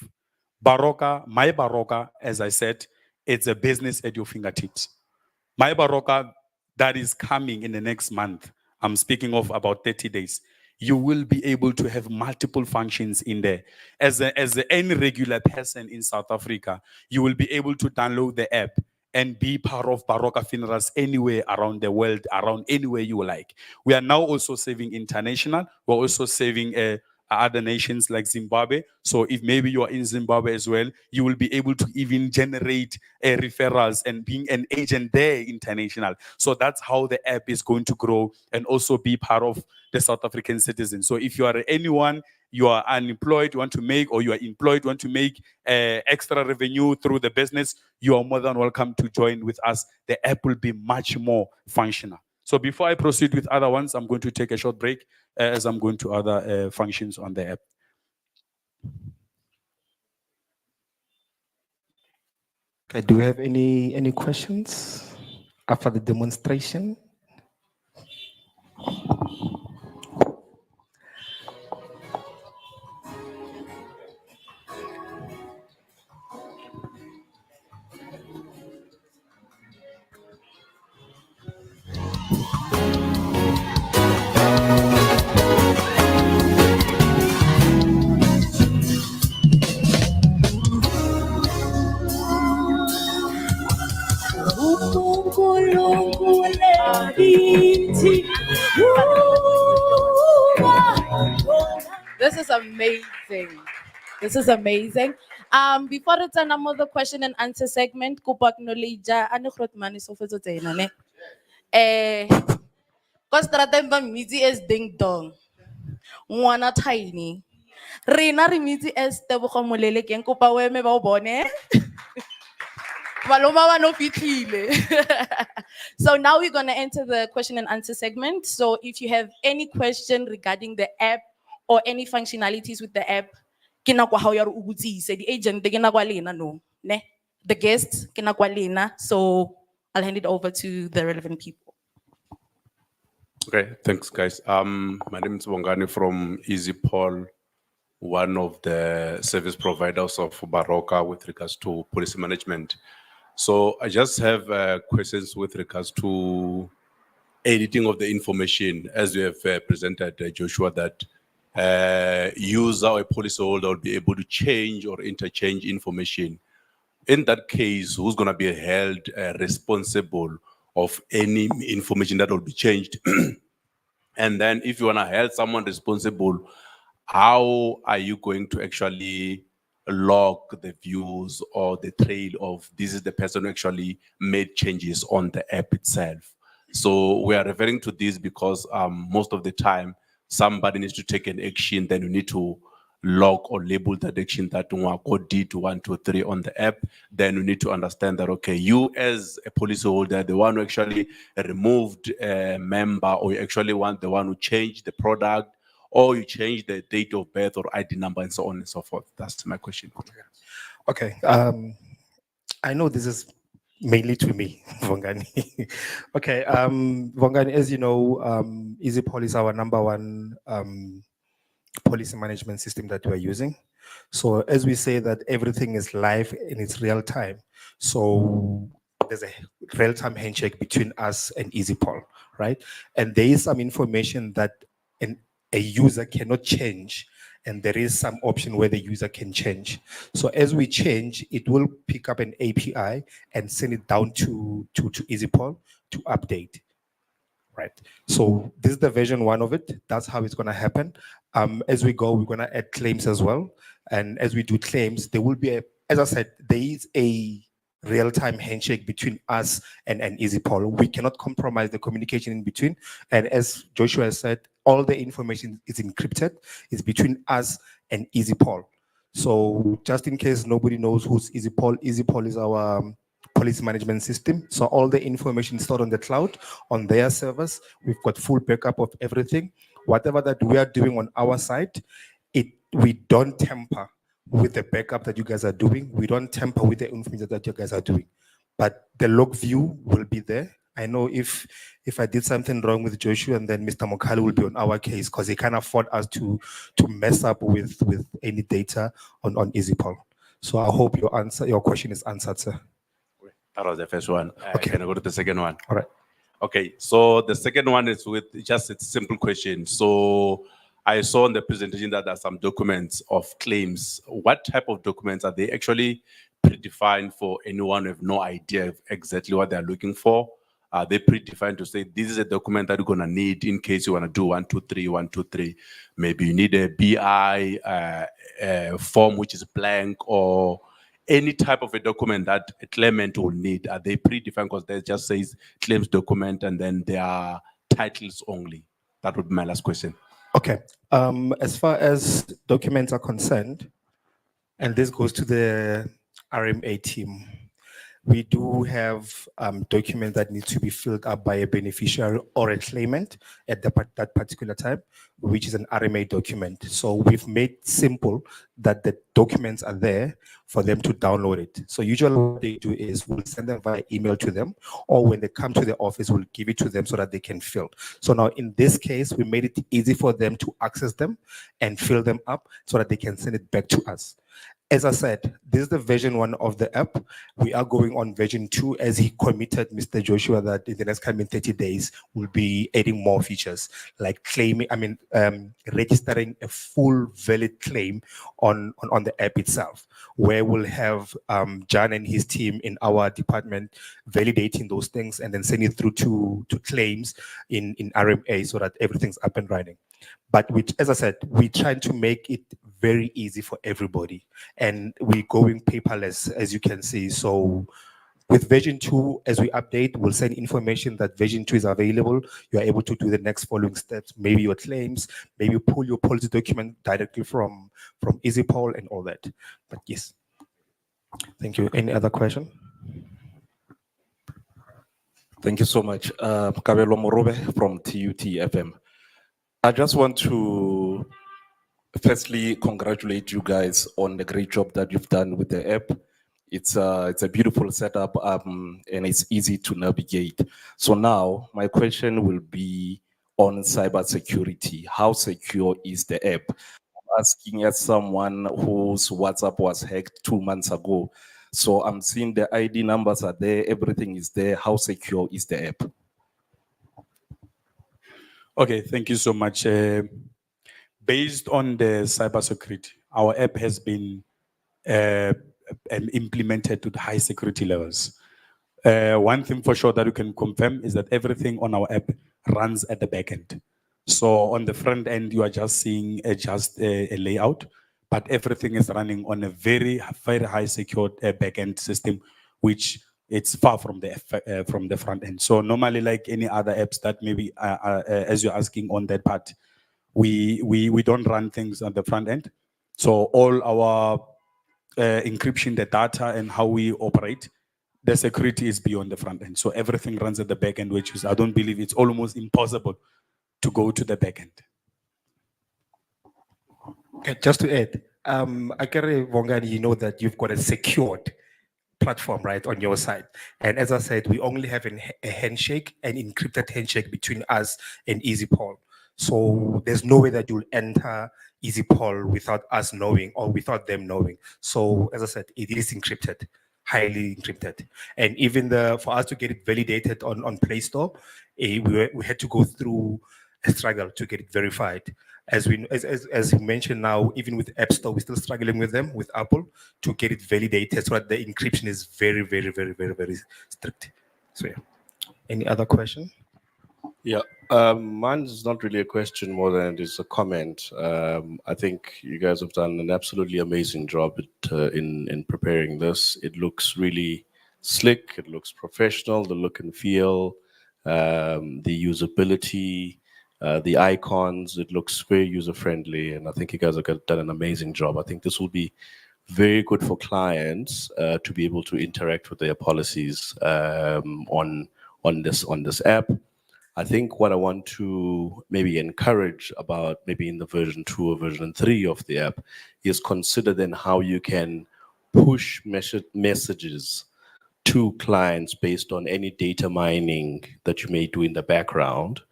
Baroka, my Baroka, as I said, it's a business at your fingertips. My Baroka that is coming in the next month, I'm speaking of about 30 days, you will be able to have multiple functions in there. As any regular person in South Africa, you will be able to download the app and be part of Baroka funerals anywhere around the world, around anywhere you like. We are now also serving international. We're also serving other nations like Zimbabwe. So if maybe you are in Zimbabwe as well, you will be able to even generate referrals and being an agent there international. So that's how the app is going to grow and also be part of the South African citizens. So if you are anyone, you are unemployed, you want to make, or you are employed, want to make extra revenue through the business, you are more than welcome to join with us. The app will be much more functional. So before I proceed with other ones, I'm going to take a short break as I'm going to other functions on the app. Okay, do you have any questions after the demonstration? This is amazing. This is amazing. Before it's another question and answer segment, kupa acknowledge ane groot man is ofetso tsena ne. Ko straateng ba mmitsi as ding dong. Ngwana tiny. Rena re mmitsi as Tebogo Molele ke eng kopa o eme ba o bone. Maloma ba no fitlhile. So now we're going to enter the question and answer segment. So if you have any question regarding the app or any functionalities with the app, ke nako ha o ya re o botsise di agent ke nako ya lena no ne, the guests ke nako ya lena. So I'll hand it over to the relevant people. Okay, thanks, guys. My name is Bongani from EasyPol, one of the service providers of Baroka with regards to policy management. So I just have questions with regards to editing of the information, as you have presented, Joshua, that user or policyholder will be able to change or interchange information. In that case, who's going to be held responsible of any information that will be changed? And then if you want to hold someone responsible, how are you going to actually log the views or the trail of this is the person who actually made changes on the app itself? So we are referring to this because most of the time somebody needs to take an action, then you need to log or label that action that Nwako did 1, 2, 3 on the app. Then you need to understand that, okay, you as a policyholder, the one who actually removed a member, or you actually want the one who changed the product, or you change the date of birth or ID number and so on and so forth. That's my question. Okay. I know this is mainly to me, Vongani. Okay, Vongani, as you know, EasyPol is our number one policy management system that we're using. So as we say that everything is live in its real time, so there's a real-time handshake between us and EasyPol, right? And there is some information that a user cannot change, and there is some option where the user can change. So as we change, it will pick up an API and send it down to EasyPol to update. Right. So this is the version one of it. That's how it's going to happen. As we go, we're going to add claims as well. And as we do claims, there will be as I said, there is a real-time handshake between us and EasyPol. We cannot compromise the communication in between. And as Joshua said, all the information is encrypted. It's between us and EasyPol. So just in case nobody knows who's EasyPol, EasyPol is our policy management system. So all the information is stored on the cloud, on their servers. We've got full backup of everything. Whatever that we are doing on our side, we don't tamper with the backup that you guys are doing. We don't tamper with the information that you guys are doing. But the log view will be there. I know if I did something wrong with Joshua, and then Mr. Mokali will be on our case because he can't afford us to mess up with any data on EasyPol. So I hope your question is answered, sir. That was the first one. Okay. Can I go to the second one? All right. Okay, so the second one is with just a simple question. So I saw in the presentation that there are some documents of claims. What type of documents are they actually predefined for anyone with no idea of exactly what they're looking for? Are they predefined to say this is a document that you're gonna need in case you wanna do 1, 2, 3, 1, 2, 3? Maybe you need a BI form which is blank, or any type of a document that a claimant will need. Are they predefined because they just says claims document and then there are titles only? That would be my last question. Okay. As far as documents are concerned, and this goes to the RMA team, we do have documents that need to be filled up by a beneficiary or a claimant at that particular time, which is an RMA document. So we've made simple that the documents are there for them to download it. So usually what they do is we'll send them via email to them, or when they come to the office, we'll give it to them so that they can fill. So now in this case, we made it easy for them to access them and fill them up so that they can send it back to us. As I said, this is the version 1 of the app. We are going on version 2 as he committed, Mr. Joshua, that in the next coming 30 days, we'll be adding more features like registering a full valid claim on the app itself, where we'll have John and his team in our department validating those things and then sending it through to claims in RMA so that everything's up and running. But as I said, we're trying to make it very easy for everybody. And we're going paperless, as you can see. So with version 2, as we update, we'll send information that version 2 is available. You're able to do the next following steps, maybe your claims, maybe pull your policy document directly from EasyPol and all that. But yes, thank you. Any other question? Thank you so much. Kabelo Morobe from TUT FM. I just want to firstly congratulate you guys on the great job that you've done with the app. It's a beautiful setup, and it's easy to navigate. So now my question will be on cybersecurity. How secure is the app? I'm asking as someone whose WhatsApp was hacked 2 months ago. So I'm seeing the ID numbers are there, everything is there. How secure is the app? Okay, thank you so much. Based on the cybersecurity, our app has been implemented to the high security levels. One thing for sure that you can confirm is that everything on our app runs at the back end. So on the front end, you are just seeing a layout, but everything is running on a very, very high secured back end system, which it's far from the front end. So normally, like any other apps that maybe, as you're asking on that part, we don't run things on the front end. So all our encryption, the data and how we operate, the security is beyond the front end. So everything runs at the back end, which is, I don't believe it's almost impossible to go to the back end. Okay, just to add, Akere Vongani, you know that you've got a secured platform, right, on your side. And as I said, we only have a handshake, an encrypted handshake between us and EasyPol. So there's no way that you'll enter EasyPol without us knowing or without them knowing. So as I said, it is encrypted, highly encrypted. And even for us to get it validated on Play Store, we had to go through a struggle to get it verified. As you mentioned now, even with App Store, we're still struggling with them, with Apple, to get it validated so that the encryption is very, very, very, very, very strict. So yeah. Any other question? Yeah, mine's not really a question more than it is a comment. I think you guys have done an absolutely amazing job in preparing this. It looks really slick. It looks professional. The look and feel, the usability, the icons. It looks very user friendly, and I think you guys have done an amazing job. I think this will be very good for clients to be able to interact with their policies on this app. I think what I want to maybe encourage about maybe in the version 2 or version 3 of the app is consider then how you can push messages to clients based on any data mining that you may do in the background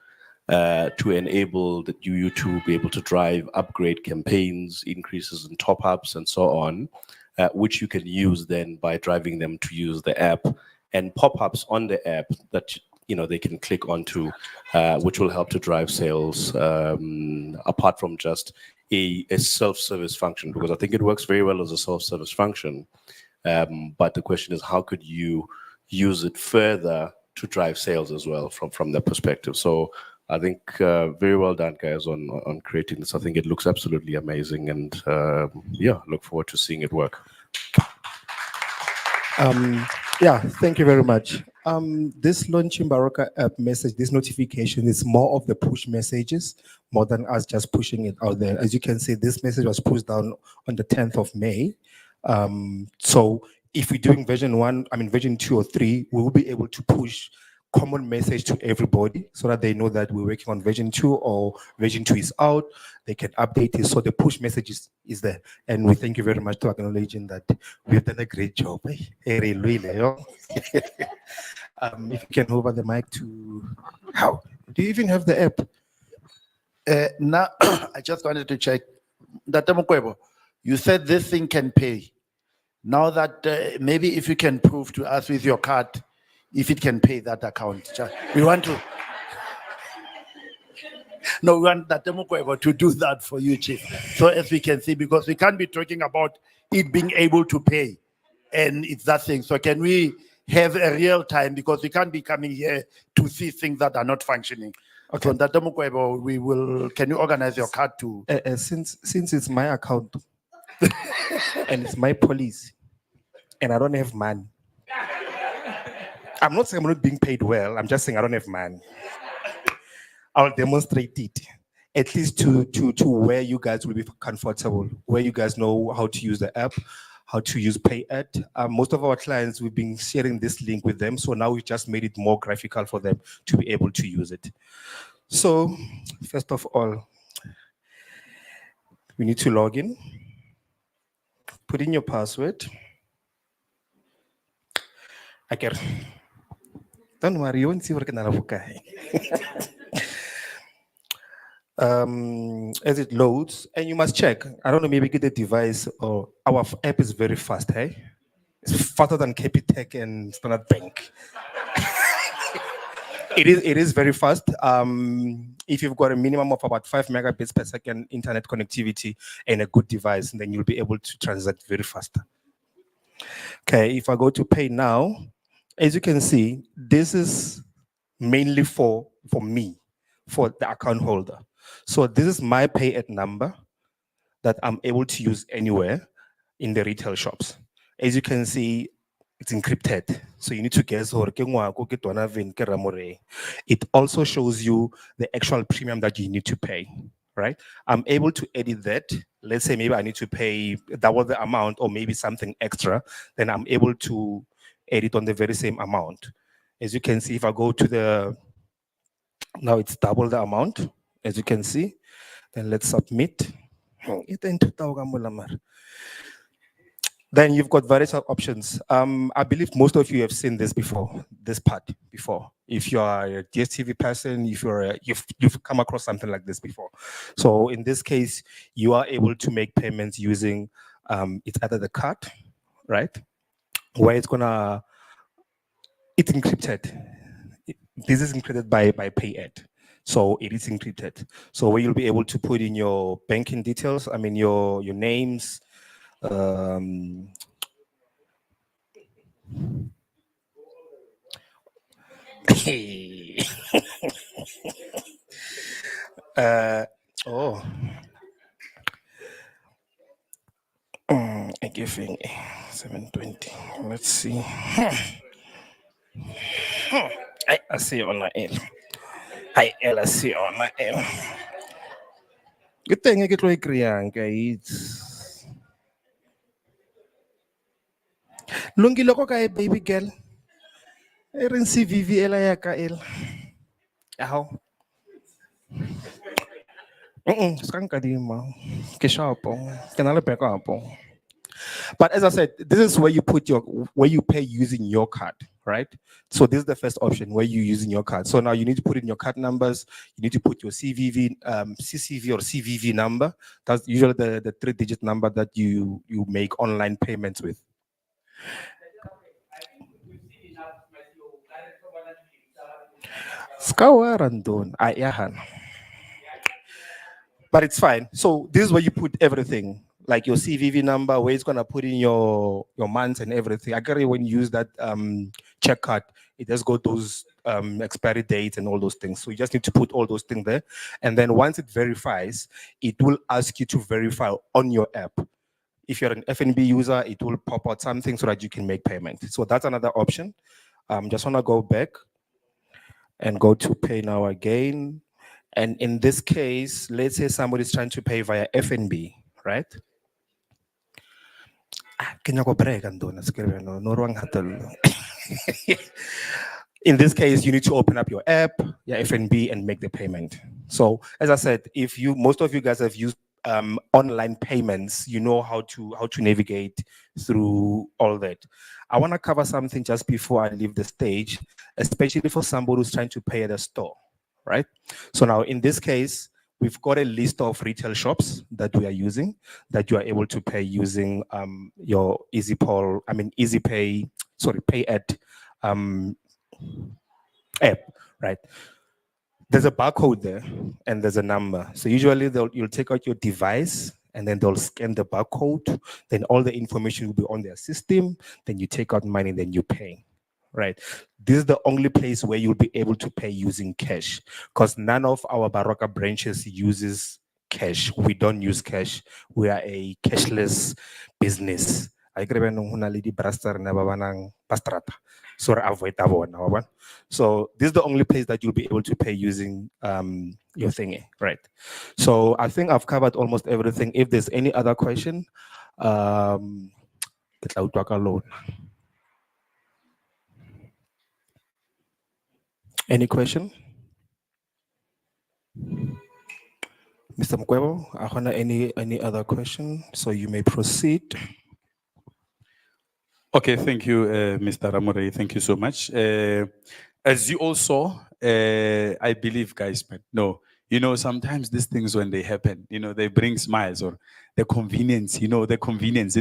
to enable you to be able to drive upgrade campaigns, increases in top ups, and so on, which you can use then by driving them to use the app and pop ups on the app that they can click onto, which will help to drive sales apart from just a self-service function, because I think it works very well as a self-service function. But the question is, how could you use it further to drive sales as well from that perspective? So I think very well done, guys, on creating this. I think it looks absolutely amazing, and yeah, look forward to seeing it work. Yeah, thank you very much. This launching Baroka app message, this notification is more of the push messages more than us just pushing it out there. As you can see, this message was pushed down on the 10th of May. So if we're doing version 2 or 3, we will be able to push common message to everybody so that they know that we're working on version 2 or version 2 is out. They can update it. So the push message is there. And we thank you very much for acknowledging that we've done a great job. If you can hold over the mic to how? Do you even have the app? Now, I just wanted to check. Dr. Mokwebo, you said this thing can pay. Now that maybe if you can prove to us with your card, if it can pay that account. We want to. No, we want Dr. Mokwebo to do that for you, Chief. So as we can see, because we can't be talking about it being able to pay. And it's that thing. So can we have a real time, because we can't be coming here to see things that are not functioning. Okay. So Dr. Mokwebo, can you organize your card to? Since it's my account and it's my police and I don't have money. I'm not saying I'm not being paid well. I'm just saying I don't have money. I'll demonstrate it, at least to where you guys will be comfortable, where you guys know how to use the app, how to use Pay At. Most of our clients, we've been sharing this link with them. So now we just made it more graphical for them to be able to use it. So first of all, we need to log in. Put in your password. Okay. Don't worry, you won't see what as it loads, and you must check. I don't know, maybe get a device, or our app is very fast, hey? It's faster than Capitec and Standard Bank. It is very fast. If you've got a minimum of about 5 megabits per second internet connectivity and a good device, then you'll be able to transact very fast. Okay, if I go to pay now, as you can see, this is mainly for me, for the account holder. So this is my Pay At number that I'm able to use anywhere in the retail shops. As you can see, it's encrypted. So you need to guess. It also shows you the actual premium that you need to pay, right? I'm able to edit that. Let's say maybe I need to pay double the amount or maybe something extra. Then I'm able to edit on the very same amount. As you can see, if I go to now it's double the amount, as you can see. Then let's submit. Then you've got various options. I believe most of you have seen this before, this part before. If you are a DSTV person, if you've come across something like this before. So in this case, you are able to make payments using it's either the card, right? Where it's encrypted. This is encrypted by PayEd. So it is encrypted. So where you'll be able to put in your banking details, I mean your names, oh, I giving 720. Let's see. I see on my L. I see on my L. Good thing I get like it's lungi loko kay baby girl. Erin si VVL ya ka L. How? Skang kadima. Kishapo. Kanala pekapo. But as I said, this is where you where you pay using your card, right? So this is the first option where you're using your card. So now you need to put in your card numbers. You need to put your CVV, CCV or CVV number. That's usually the 3-digit number that you make online payments with. But it's fine. So this is where you put everything, like your CVV number, where it's gonna put in your months and everything. I agree when you use that check card, it does go those expiry dates and all those things. So you just need to put all those things there, and then once it verifies, it will ask you to verify on your app. If you're an FNB user, it will pop out something so that you can make payment. So that's another option. Just wanna go back and go to pay now again. And in this case, let's say somebody's trying to pay via FNB, right? In this case, you need to open up your app, your FNB, and make the payment. So, as I said, most of you guys have used online payments, you know how to navigate through all that. I want to cover something just before I leave the stage, especially for somebody who's trying to pay at a store, right? So now, in this case, we've got a list of retail shops that we are using that you are able to pay using your EasyPay, PayEd app, right? There's a barcode there and there's a number. So usually you'll take out your device and then they'll scan the barcode. Then all the information will be on their system. Then you take out money, then you pay, right? This is the only place where you'll be able to pay using cash because none of our Baroka branches uses cash. We don't use cash. We are a cashless business. I agree with Braster na babanang pastrata. So this is the only place that you'll be able to pay using your thingy, right? So I think I've covered almost everything. If there's any other question, any question? Mr. Mkwebo, any other question? So you may proceed. Okay, thank you, Mr. Ramore. Thank you so much. As you all saw, I believe, guys, but no, sometimes these things when they happen, they bring smiles or the convenience, the convenience,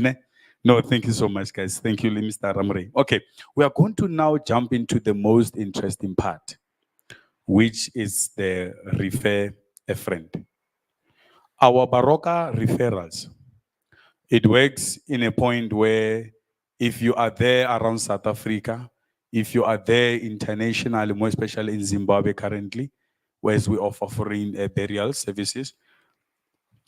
No, thank you so much, guys. Thank you, Mr. Ramore. Okay, we are going to now jump into the most interesting part, which is the refer a friend. Our Baroka referrals, it works in a point where if you are there around South Africa, if you are there internationally, more especially in Zimbabwe currently, whereas we offer foreign burial services,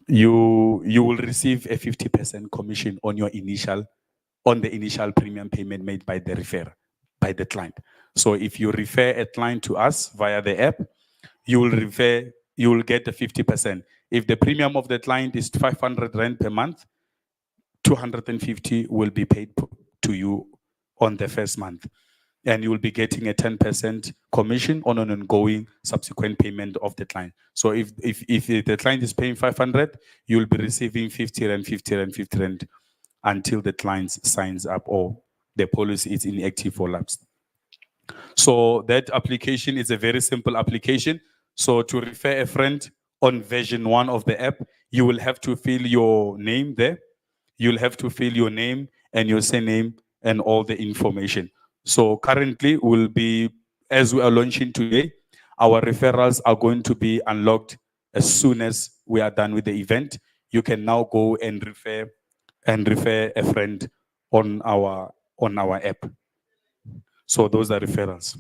you will receive a 50% commission on the initial premium payment made by the by the client. So if you refer a client to us via the app, you will get the 50%. If the premium of the client is 500 Rand per month, 250 will be paid to you on the first month. And you will be getting a 10% commission on an ongoing subsequent payment of the client. So if the client is paying 500, you will be receiving 50 Rand, 50 Rand, 50 Rand until the client signs up or the policy is inactive or lapsed. So that application is a very simple application. So to refer a friend on version 1 of the app, you will have to fill your name there. You'll have to fill your name and your surname and all the information. So currently will be, as we are launching today, our referrals are going to be unlocked as soon as we are done with the event. You can now go and refer a friend on our app. So those are referrals.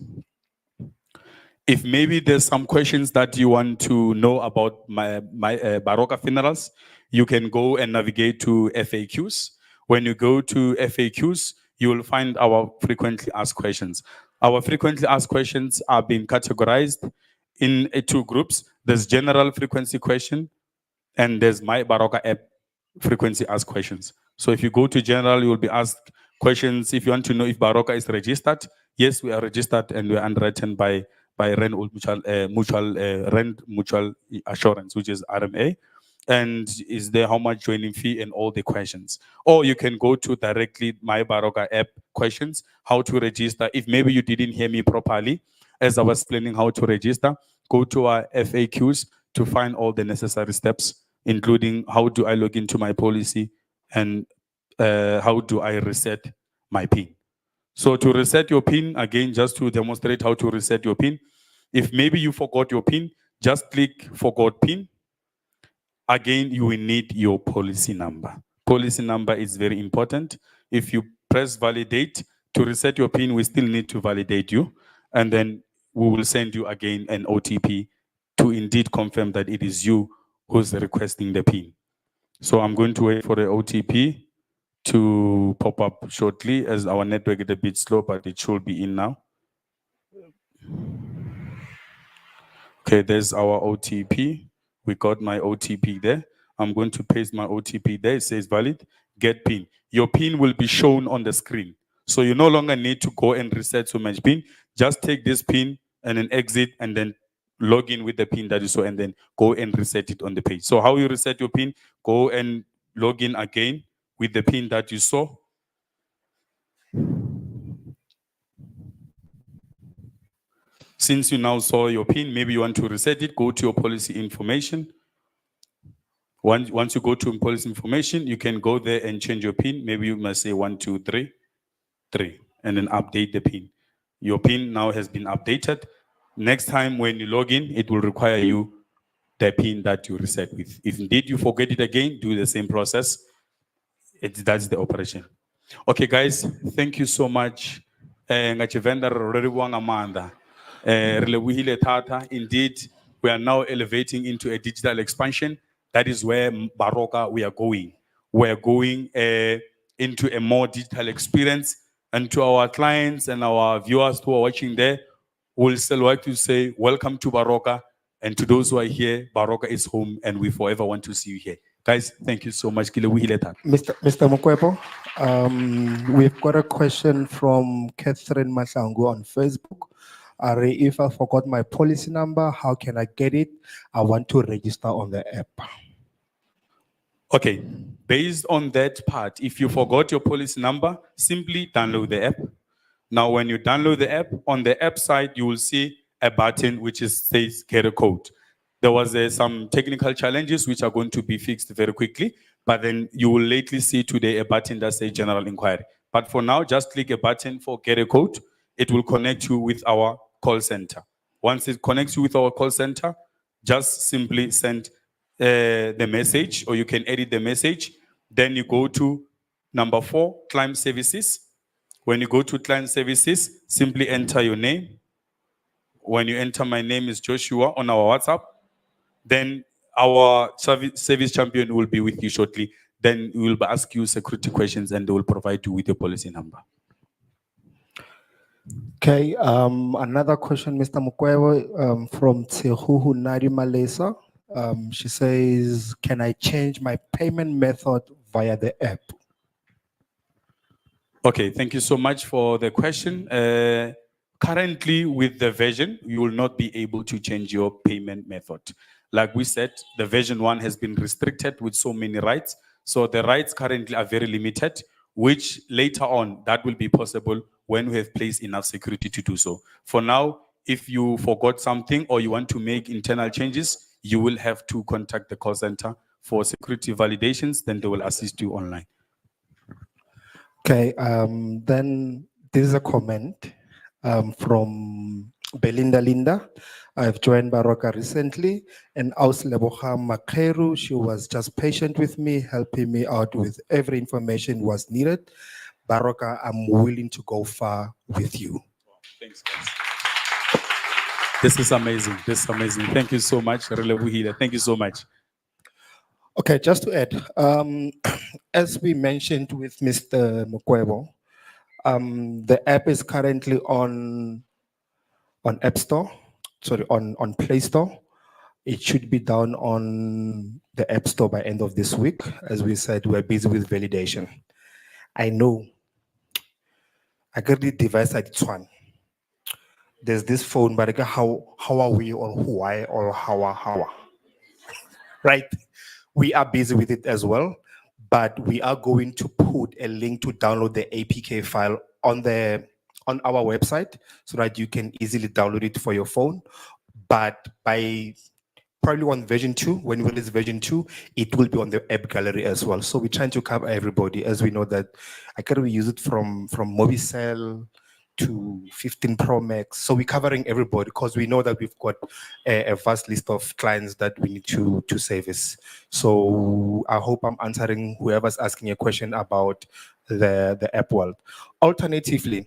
If maybe there's some questions that you want to know about my Baroka funerals, you can go and navigate to FAQs. When you go to FAQs, you will find our frequently asked questions. Our frequently asked questions are being categorized in 2 groups. There's general frequency question, and there's my Baroka app frequency asked questions. So if you go to general, you will be asked questions. If you want to know if Baroka is registered, yes, we are registered and we are underwritten by Rand Mutual Assurance, which is RMA. And is there how much joining fee and all the questions? Or you can go to directly my Baroka app questions, how to register. If maybe you didn't hear me properly as I was explaining how to register, go to our FAQs to find all the necessary steps, including how do I log into my policy and how do I reset my PIN. So to reset your PIN, again, just to demonstrate how to reset your PIN, if maybe you forgot your PIN, just click forgot PIN. Again, you will need your policy number. Policy number is very important. If you press validate to reset your PIN, we still need to validate you. And then we will send you again an OTP to indeed confirm that it is you who's requesting the PIN. So I'm going to wait for the OTP to pop up shortly, as our network is a bit slow, but it should be in now. Okay, there's our OTP. We got my OTP there. I'm going to paste my OTP there. It says valid, get PIN. Your PIN will be shown on the screen. So you no longer need to go and reset so much PIN. Just take this PIN and then exit and then log in with the PIN that you saw and then go and reset it on the page. So how you reset your PIN, go and log in again with the PIN that you saw. Since you now saw your PIN, maybe you want to reset it, go to your policy information. Once you go to policy information, you can go there and change your PIN. Maybe you must say 1, 2, 3, 3, and then update the PIN. Your PIN now has been updated. Next time when you log in, it will require you the PIN that you reset with. If indeed you forget it again, do the same process. That's the operation. Okay, guys, thank you so much. Indeed, we are now elevating into a digital expansion. That is where Baroka we are going. We are going into a more digital experience. And to our clients and our viewers who are watching there, we'll still like to say, welcome to Baroka. And to those who are here, Baroka is home and we forever want to see you here. Guys, thank you so much. Mr. Mokwebo, we've got a question from Catherine Masangu on Facebook. Are if I forgot my policy number, how can I get it? I want to register on the app. Okay, based on that part, if you forgot your policy number, simply download the app. Now, when you download the app, on the app side, you will see a button which says get a code. There was some technical challenges which are going to be fixed very quickly, but then you will lately see today a button that says general inquiry. But for now, just click a button for get a code. It will connect you with our call center. Once it connects you with our call center, just simply send the message, or you can edit the message. Then you go to number 4, client services. When you go to client services, simply enter your name. When you enter, my name is Joshua on our WhatsApp. Then our service champion will be with you shortly. Then we will ask you security questions and they will provide you with your policy number. Okay, another question, Mr. Mokwebo, from Tsehuhu Nari Malesa. She says, can I change my payment method via the app? Okay, thank you so much for the question. Currently, with the version, you will not be able to change your payment method. Like we said, the version 1 has been restricted with so many rights. So the rights currently are very limited, which later on that will be possible when we have placed enough security to do so. For now, if you forgot something or you want to make internal changes, you will have to contact the call center for security validations, then they will assist you online. Okay, then this is a comment from Belinda Linda. I've joined Baroka recently, and Ausleboha Makheru, she was just patient with me, helping me out with every information was needed. Baroka, I'm willing to go far with you. Thanks, guys. This is amazing. This is amazing. Thank you so much, Relebohile. Thank you so much. Okay, just to add, as we mentioned with Mr. Mukwebo, the app is currently on App Store, sorry, on Play Store. It should be down on the App Store by end of this week. As we said, we're busy with validation. I know. I got the device at one. There's this phone, but how are we or who I or how? Right? We are busy with it as well, but we are going to put a link to download the APK file on our website so that you can easily download it for your phone. But by probably on version 2, when we release version 2, it will be on the app gallery as well. So we're trying to cover everybody, as we know that I can use it from Mobicel to 15 Pro Max. So we're covering everybody because we know that we've got a vast list of clients that we need to service. So I hope I'm answering whoever's asking a question about the app world. Alternatively,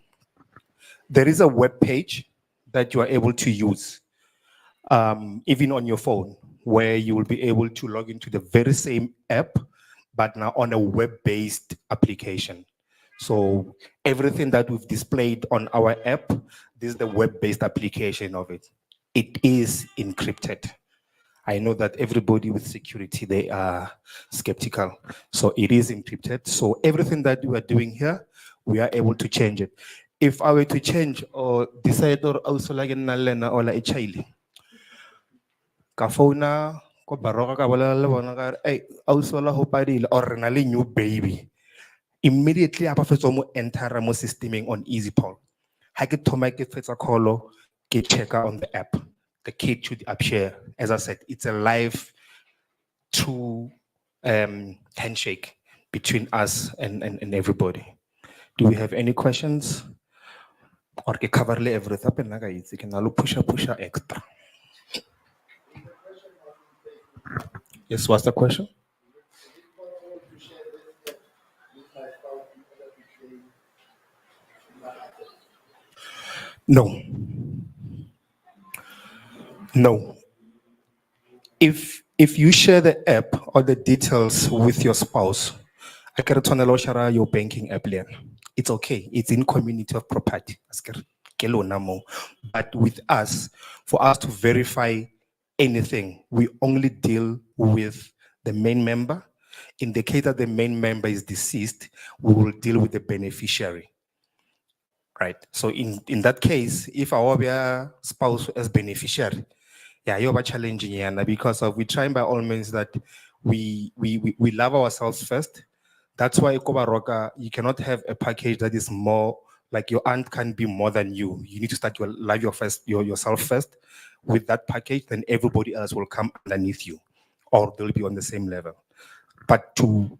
there is a web page that you are able to use, even on your phone, where you will be able to log into the very same app, but now on a web-based application. So everything that we've displayed on our app, this is the web-based application of it. It is encrypted. I know that everybody with security, they are skeptical. So it is encrypted. So everything that we are doing here, we are able to change it. If I were to change or decide or also like a child, ka phona ko Baroka ka bolela le bona ka re hey ausi la ho padile or re na le new baby, immediately apa fetsa mo enter mo systeming on EasyPol. Ha ke thoma ke fetsa call ke checker on the app, the key to the app share. As I said, it's a live true handshake between us and everybody. Do we have any questions? Or ke cover le everything up nna ka itse ke na lo pusha extra. Yes, what's the question? No. No. If you share the app or the details with your spouse, I can turn share your banking app lane. It's okay. It's in community of property. But with us, for us to verify anything, we only deal with the main member. In the case that the main member is deceased, we will deal with the beneficiary. Right. So in that case, if our spouse as beneficiary, yeah, you're challenging Yana because of we trying by all means that we love ourselves first. That's why Baroka, you cannot have a package that is more like your aunt can be more than you. You need to start your life yourself first. With that package, then everybody else will come underneath you, or they'll be on the same level. But to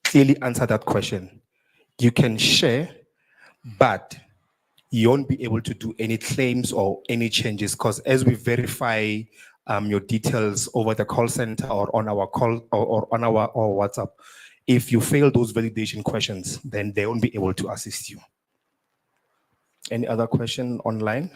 clearly answer that question, you can share, but you won't be able to do any claims or any changes because as we verify your details over the call center or on our call or on our WhatsApp, if you fail those validation questions, then they won't be able to assist you. Any other question online?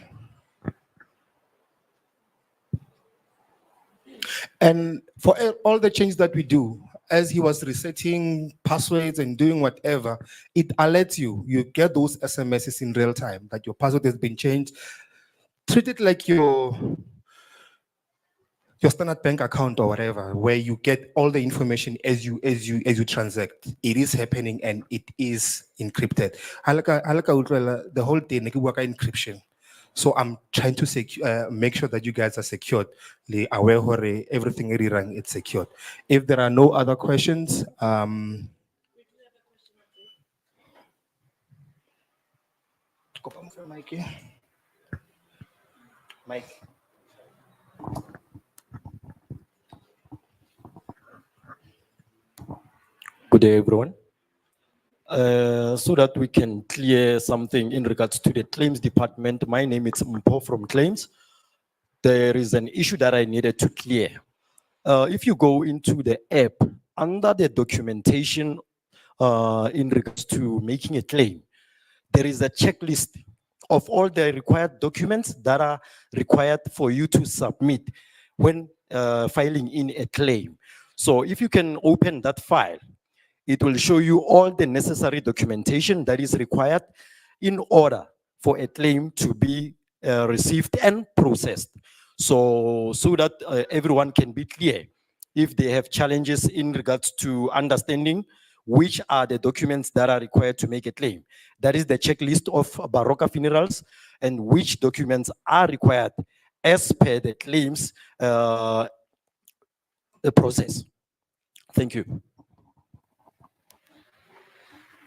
And for all the changes that we do, as he was resetting passwords and doing whatever, it alerts you. You get those SMSs in real time that your password has been changed. Treat it like your standard bank account or whatever, where you get all the information as you transact. It is happening and it is encrypted. The whole thing encryption. So I'm trying to make sure that you guys are secured. Aware hore, everything it's secured. If there are no other questions, Mike. Good day, everyone. So that we can clear something in regards to the claims department, my name is Mpo from Claims. There is an issue that I needed to clear. If you go into the app, under the documentation in regards to making a claim, there is a checklist of all the required documents that are required for you to submit when filing in a claim. So if you can open that file, it will show you all the necessary documentation that is required in order for a claim to be received and processed. So that everyone can be clear if they have challenges in regards to understanding which are the documents that are required to make a claim. That is the checklist of Baroka Funerals and which documents are required as per the claims the process. Thank you.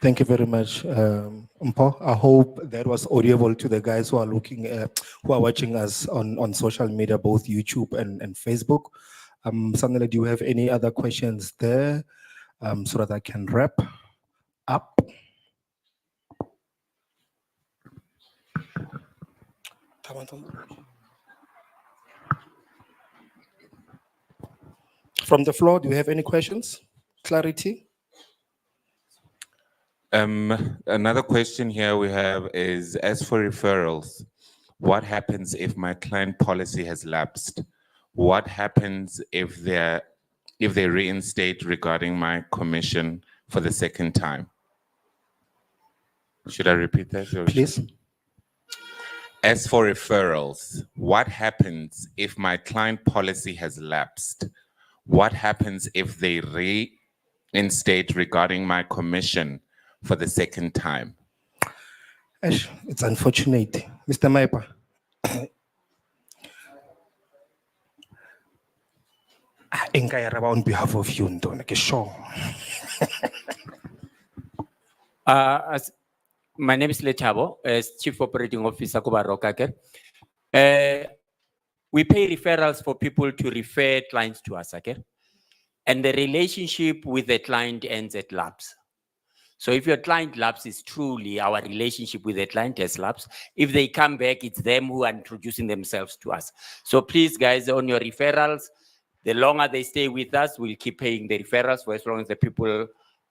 Thank you very much, Mpo. I hope that was audible to the guys who are who are watching us on social media, both YouTube and Facebook. Sandra, do you have any other questions there, so that I can wrap up? From the floor, do you have any questions? Clarity? Another question here we have is, as for referrals, what happens if my client policy has lapsed? What happens if they reinstate regarding my commission for the second time? Should I repeat that? Please. As for referrals, what happens if my client policy has lapsed? What happens if they reinstate regarding my commission for the second time? It's unfortunate. Mr. Maipa. On behalf of you, sure. My name is Lechabo, as Chief Operating Officer ko Baroka. We pay referrals for people to refer clients to us, okay? And the relationship with the client ends at lapse. So if your client lapses, truly our relationship with the client has lapsed. If they come back, it's them who are introducing themselves to us. So please, guys, on your referrals, the longer they stay with us, we'll keep paying the referrals for as long as the people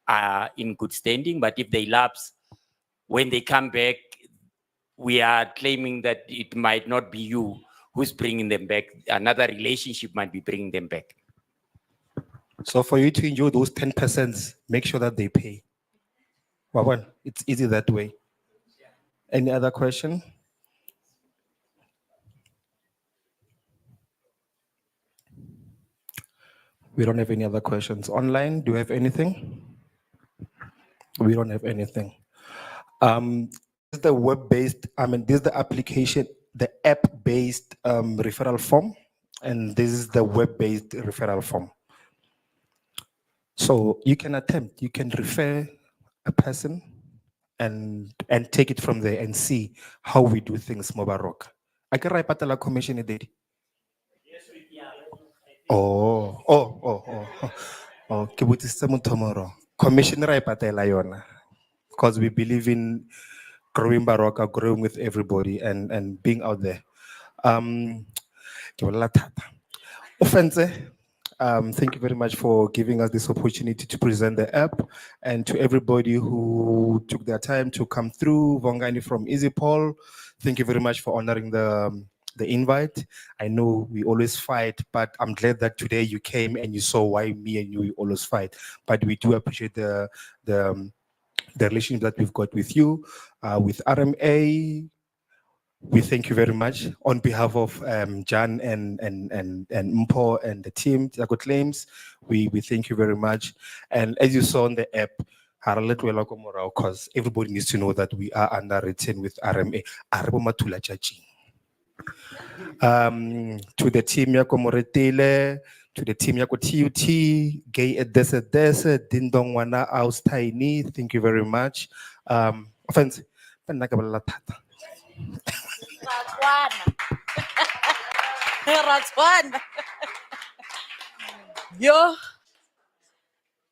are in good standing. But if they lapse, when they come back, we are claiming that it might not be you who's bringing them back. Another relationship might be bringing them back. So for you to enjoy those 10%, make sure that they pay. Wawan, it's easy that way. Any other question? We don't have any other questions. Online, do you have anything? We don't have anything. This is the web-based, this is the application, the app-based referral form, and this is the web-based referral form. So you can refer a person and take it from there and see how we do things mo Baroka. I can write patala commission daddy. Oh. Tomorrow. Commission ra ipatela yona. Because we believe in growing Baroka, growing with everybody and being out there. Thank you very much for giving us this opportunity to present the app, and to everybody who took their time to come through. Vongani from EasyPol, thank you very much for honoring the invite. I know we always fight, but I'm glad that today you came and you saw why me and you always fight. But we do appreciate the relationship that we've got with you, with RMA. We thank you very much on behalf of Jan and Mpo and the team, Zago Claims. We thank you very much. And as you saw on the app, because everybody needs to know that we are underwritten with RMA. To the team ya Komoretile, to the team ya TUT, Gay Edese, Dindong Wana Aus Tiny, thank you very much. Offense. Ratswana. Yo.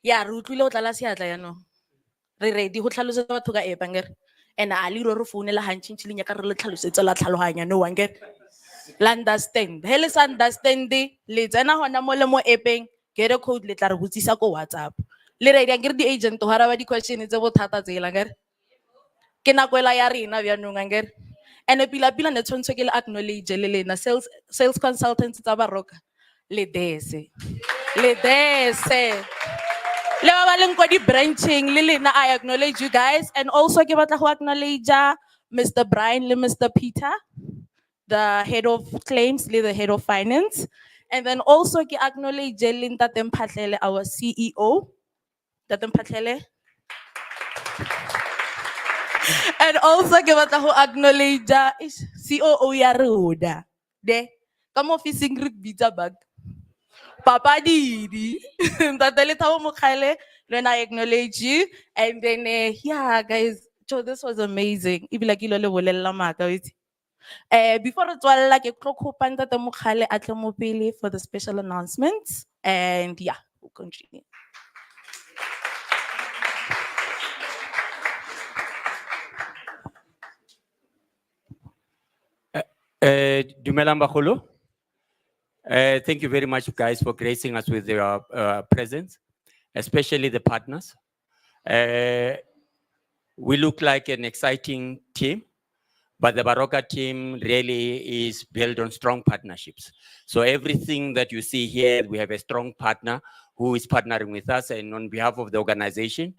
Ya, re utlwile o tlala seatla yaanong. Re ready go tlhalosetsa batho ka app angere. And a le re founela hantšintši le nyaka re le tlhalosetsa la tlhaloganya no angere. La understand. He le sa understand le tsena hona mo le mo appeng, get a code le tla re botsisa ko WhatsApp. Le ready angere di agent go araba di question tse bothata tse la angere. Ke nako ela ya rena bjanong angere. And pila ne tshwantswe ke le acknowledge le lena sales consultants tsa Baroka. Le dese. Le dese. Le ba ba leng kwa di branching le lena, I acknowledge you guys, and also ke batla go acknowledge Mr. Brian le Mr. Peter, the head of claims le the head of finance, and then also ke acknowledge le Ntate Mphatlele, our CEO, Ntate Mphatlele. And also ke batla go acknowledge COO ya rona de ka mo officing re bitsa bag Papa Didi. Ntate Lethabo Mokgale, then I acknowledge you. And then, yeah, guys, so this was amazing. Before it's all like a clock open that the Mokgale Atlamopili for the special announcements. And yeah, we'll continue. Dumelang Bagolo. Thank you very much, guys, for gracing us with your presence, especially the partners. We look like an exciting team, but the Baroka team really is built on strong partnerships. So everything that you see here, we have a strong partner who is partnering with us, and on behalf of the organization,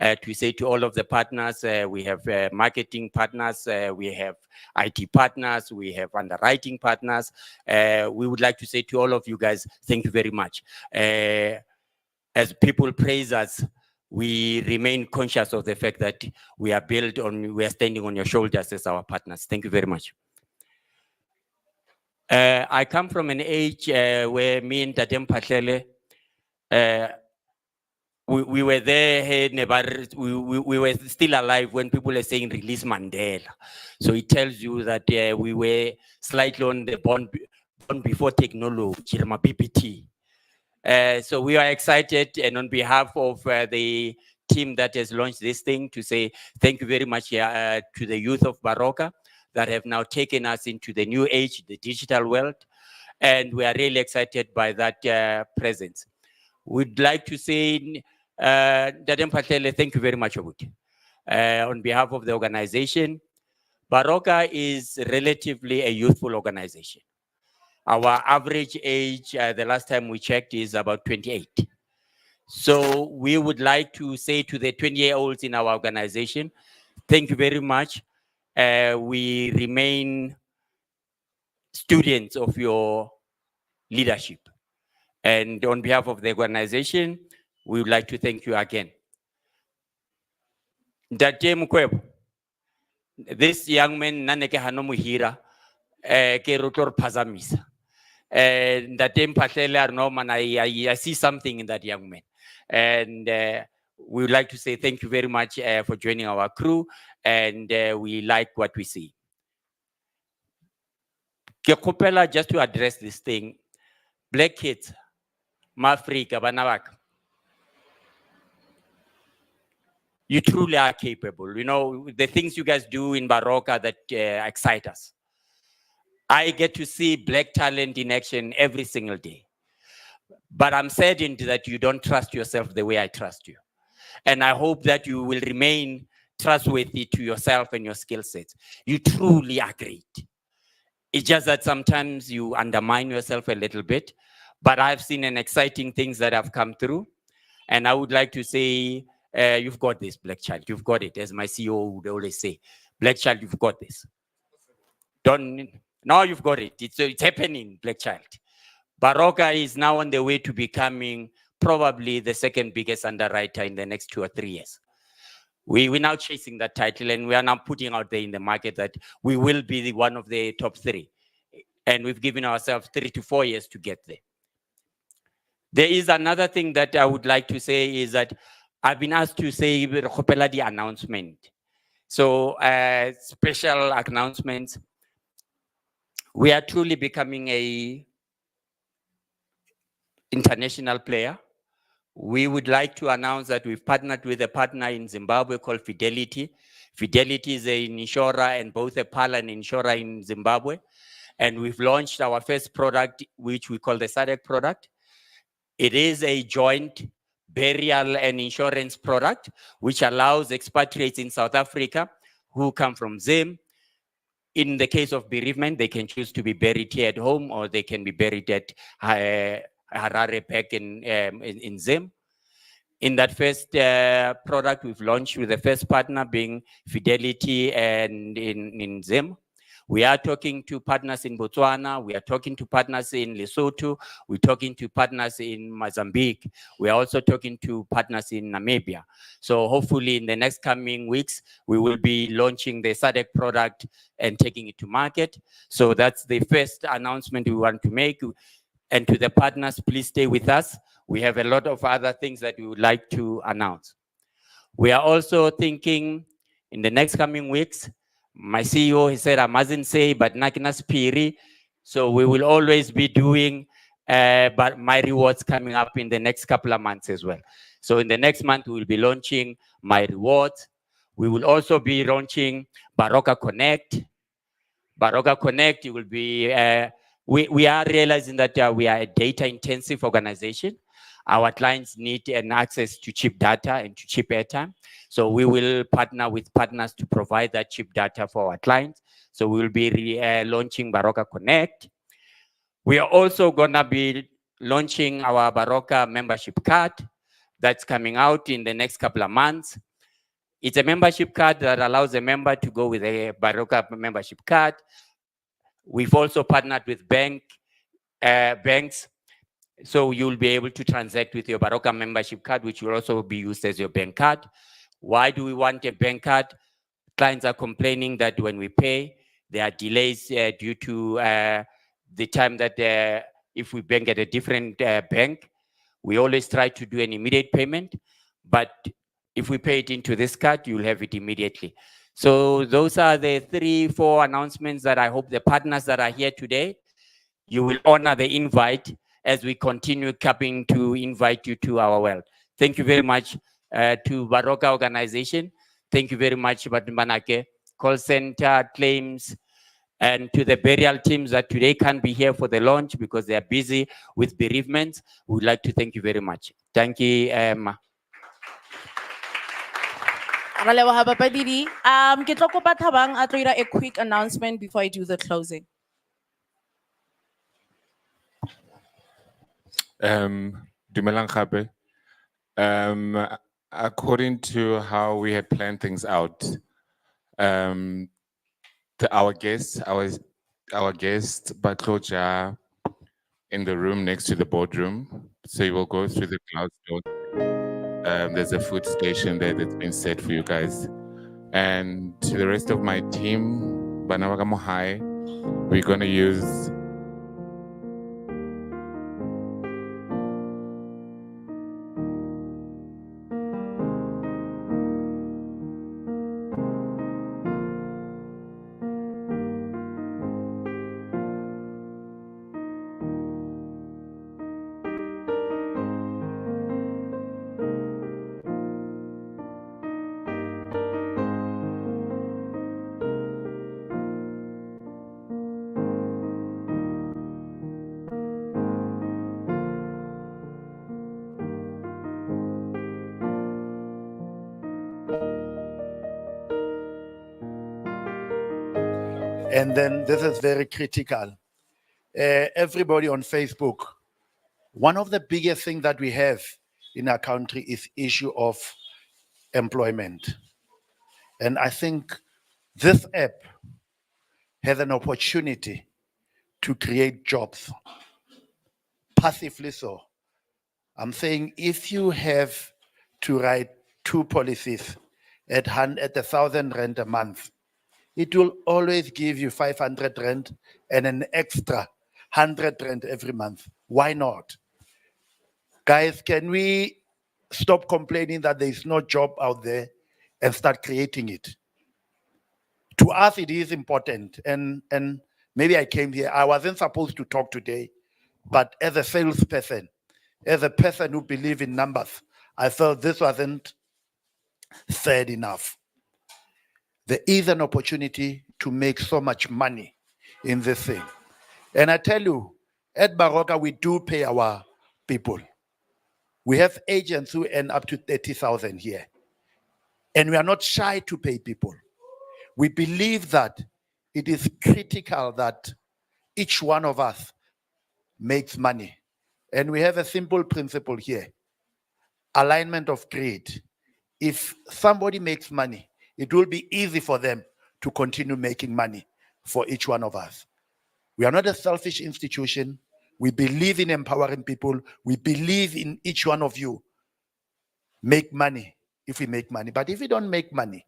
to say to all of the partners, we have marketing partners, we have IT partners, we have underwriting partners. We would like to say to all of you guys, thank you very much. As people praise us, we remain conscious of the fact that we are standing on your shoulders as our partners. Thank you very much. I come from an age where me and Tatem Patlele, we were there, we were still alive when people were saying release Mandela. So it tells you that we were slightly on the born before technology, BPT. So we are excited, and on behalf of the team that has launched this thing, to say thank you very much to the youth of Baroka that have now taken us into the new age, the digital world. And we are really excited by that presence. We'd like to say, Dadem Patele, thank you very much, Obut. On behalf of the organization, Baroka is relatively a youthful organization. Our average age, the last time we checked, is about 28. So we would like to say to the 20-year-olds in our organization, thank you very much. We remain students of your leadership. And on behalf of the organization, we would like to thank you again. This young man, Naneke Hanomuhira, ke rotlor phazamisa. I see something in that young man. And we would like to say thank you very much for joining our crew, and we like what we see. Just to address this thing, black kids, Mafrika, Banawak, you truly are capable. You know, the things you guys do in Baroka that excite us. I get to see black talent in action every single day. But I'm saddened that you don't trust yourself the way I trust you. And I hope that you will remain trustworthy to yourself and your skill sets. You truly are great. It's just that sometimes you undermine yourself a little bit. But I've seen an exciting things that have come through. And I would like to say, you've got this, black child. You've got it, as my CEO would always say. Black child, you've got this. Now you've got it. It's happening, black child. Baroka is now on the way to becoming probably the second biggest underwriter in the next 2 or 3 years. We're now chasing that title, and we are now putting out there in the market that we will be one of the top 3. And we've given ourselves 3 to 4 years to get there. There is another thing that I would like to say is that I've been asked to say the announcement. So special announcements. We are truly becoming a international player. We would like to announce that we've partnered with a partner in Zimbabwe called Fidelity. Fidelity is an insurer and both a PAL and insurer in Zimbabwe. And we've launched our first product, which we call the SADC product. It is a joint burial and insurance product, which allows expatriates in South Africa who come from Zim. In the case of bereavement, they can choose to be buried here at home, or they can be buried at Harare back in Zim. In that first product, we've launched with the first partner being Fidelity and in Zim. We are talking to partners in Botswana. We are talking to partners in Lesotho. We're talking to partners in Mozambique. We are also talking to partners in Namibia. So hopefully in the next coming weeks, we will be launching the SADC product and taking it to market. So that's the first announcement we want to make. And to the partners, please stay with us. We have a lot of other things that we would like to announce. We are also thinking in the next coming weeks, my CEO, he said, I mustn't say, but Nakina Spiri. So we will always be doing but my rewards coming up in the next couple of months as well. So in the next month, we will be launching my rewards. We will also be launching Baroka Connect. Baroka Connect, it will be, we are realizing that we are a data intensive organization. Our clients need an access to cheap data and to cheap airtime. So we will partner with partners to provide that cheap data for our clients. So we will be launching Baroka Connect. We are also gonna be launching our Baroka membership card that's coming out in the next couple of months. It's a membership card that allows a member to go with a Baroka membership card. We've also partnered with banks. So you'll be able to transact with your Baroka membership card, which will also be used as your bank card. Why do we want a bank card? Clients are complaining that when we pay, there are delays due to the time that if we bank at a different bank, we always try to do an immediate payment. But if we pay it into this card, you'll have it immediately. So those are the 3-4 announcements that I hope the partners that are here today, you will honor the invite as we continue coming to invite you to our world. Thank you very much to Baroka organization. Thank you very much, Batmanake, call center, claims, and to the burial teams that today can't be here for the launch because they are busy with bereavement. We'd like to thank you very much. Thank you, Emma. Ke tlo kopa Thabang a tlo ira a quick announcement before I do the closing. Dumelang gape. According to how we had planned things out, our guest Batloja in the room next to the boardroom. So you will go through the cloud door. There's a food station there that's been set for you guys. And to the rest of my team, Banawaga Mohai, we're gonna use And then this is very critical. Everybody on Facebook, one of the biggest things that we have in our country is issue of employment. And I think this app has an opportunity to create jobs, passively so. I'm saying if you have to write 2 policies at 1,000 rand a month, it will always give you 500 rand and an extra 100 rand every month. Why not? Guys, can we stop complaining that there is no job out there and start creating it? To us, it is important. And maybe I came here, I wasn't supposed to talk today, but as a salesperson, as a person who believes in numbers, I felt this wasn't said enough. There is an opportunity to make so much money in this thing. And I tell you, at Baroka, we do pay our people. We have agents who earn up to 30,000 here. And we are not shy to pay people. We believe that it is critical that each one of us makes money. And we have a simple principle here, alignment of greed. If somebody makes money, it will be easy for them to continue making money for each one of us. We are not a selfish institution. We believe in empowering people. We believe in each one of you. Make money if we make money. But if you don't make money,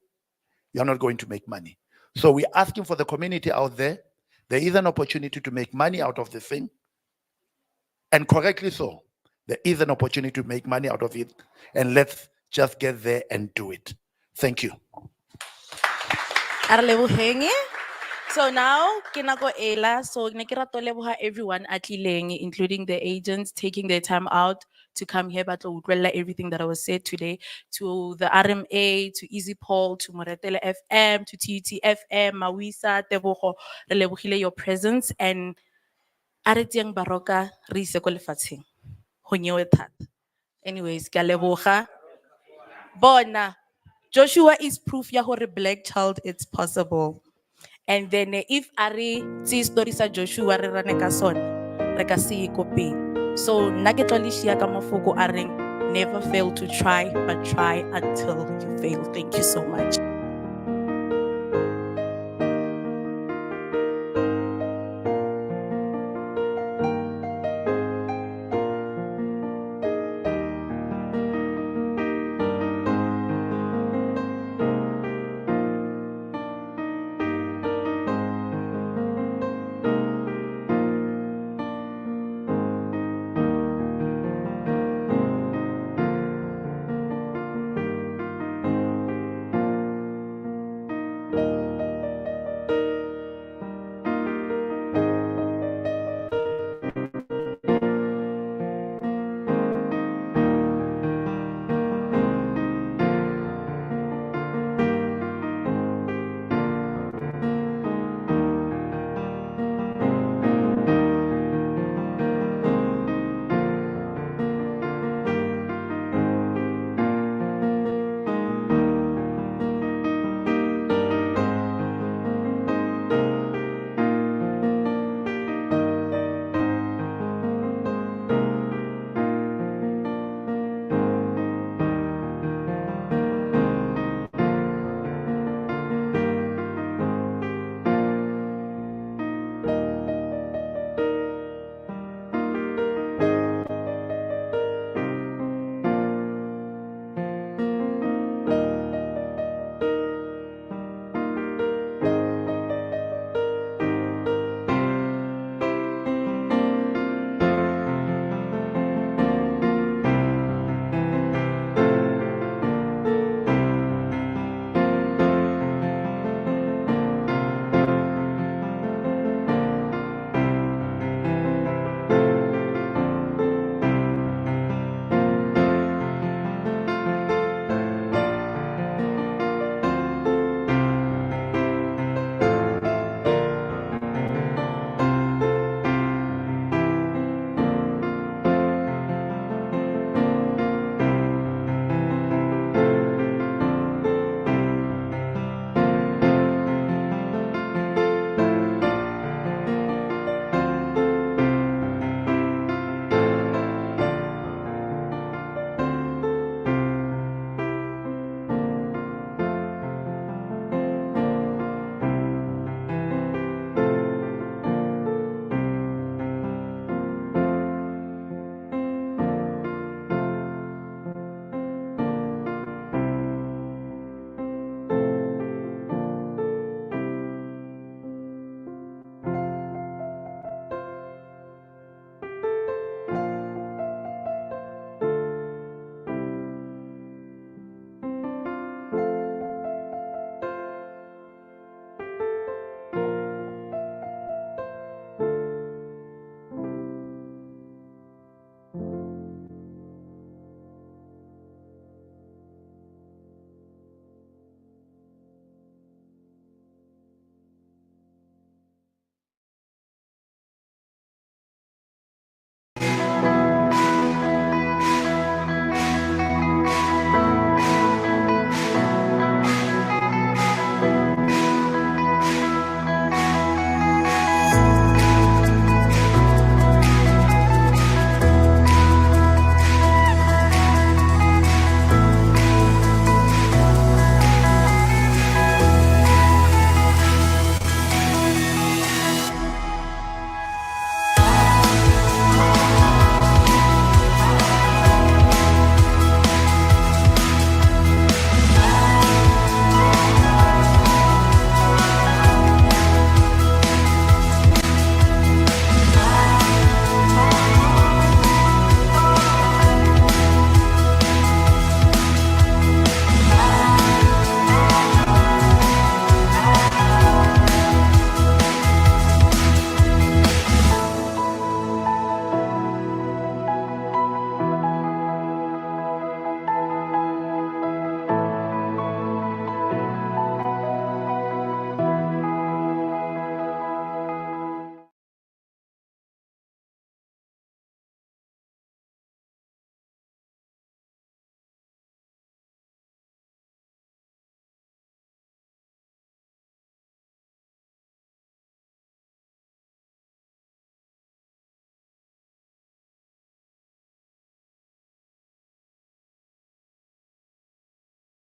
you're not going to make money. So we're asking for the community out there. There is an opportunity to make money out of the thing. And correctly so. There is an opportunity to make money out of it. And let's just get there and do it. Thank you. A re leboheng. So now, ke nako ela, so ne ke rata ho leboha everyone at tlileng, including the agents taking their time out to come here, but to utlwella everything that I was said today, to the RMA, to Easy Paul, to Moretele FM, to TUT FM, Mawisa, Tebogo, re lebohile your presence, and a re teng Baroka, re ise ko lefatsheng. Ho nyewe thata. Anyways, ke a leboga. Bona, Joshua is proof ya hore black child it's possible. And then if Ari see story sa Joshua re rane ka sona, re ka se ikopeng. So nna ke tlo le shia ka mafoko a reng never fail to try, but try until you fail. Thank you so much.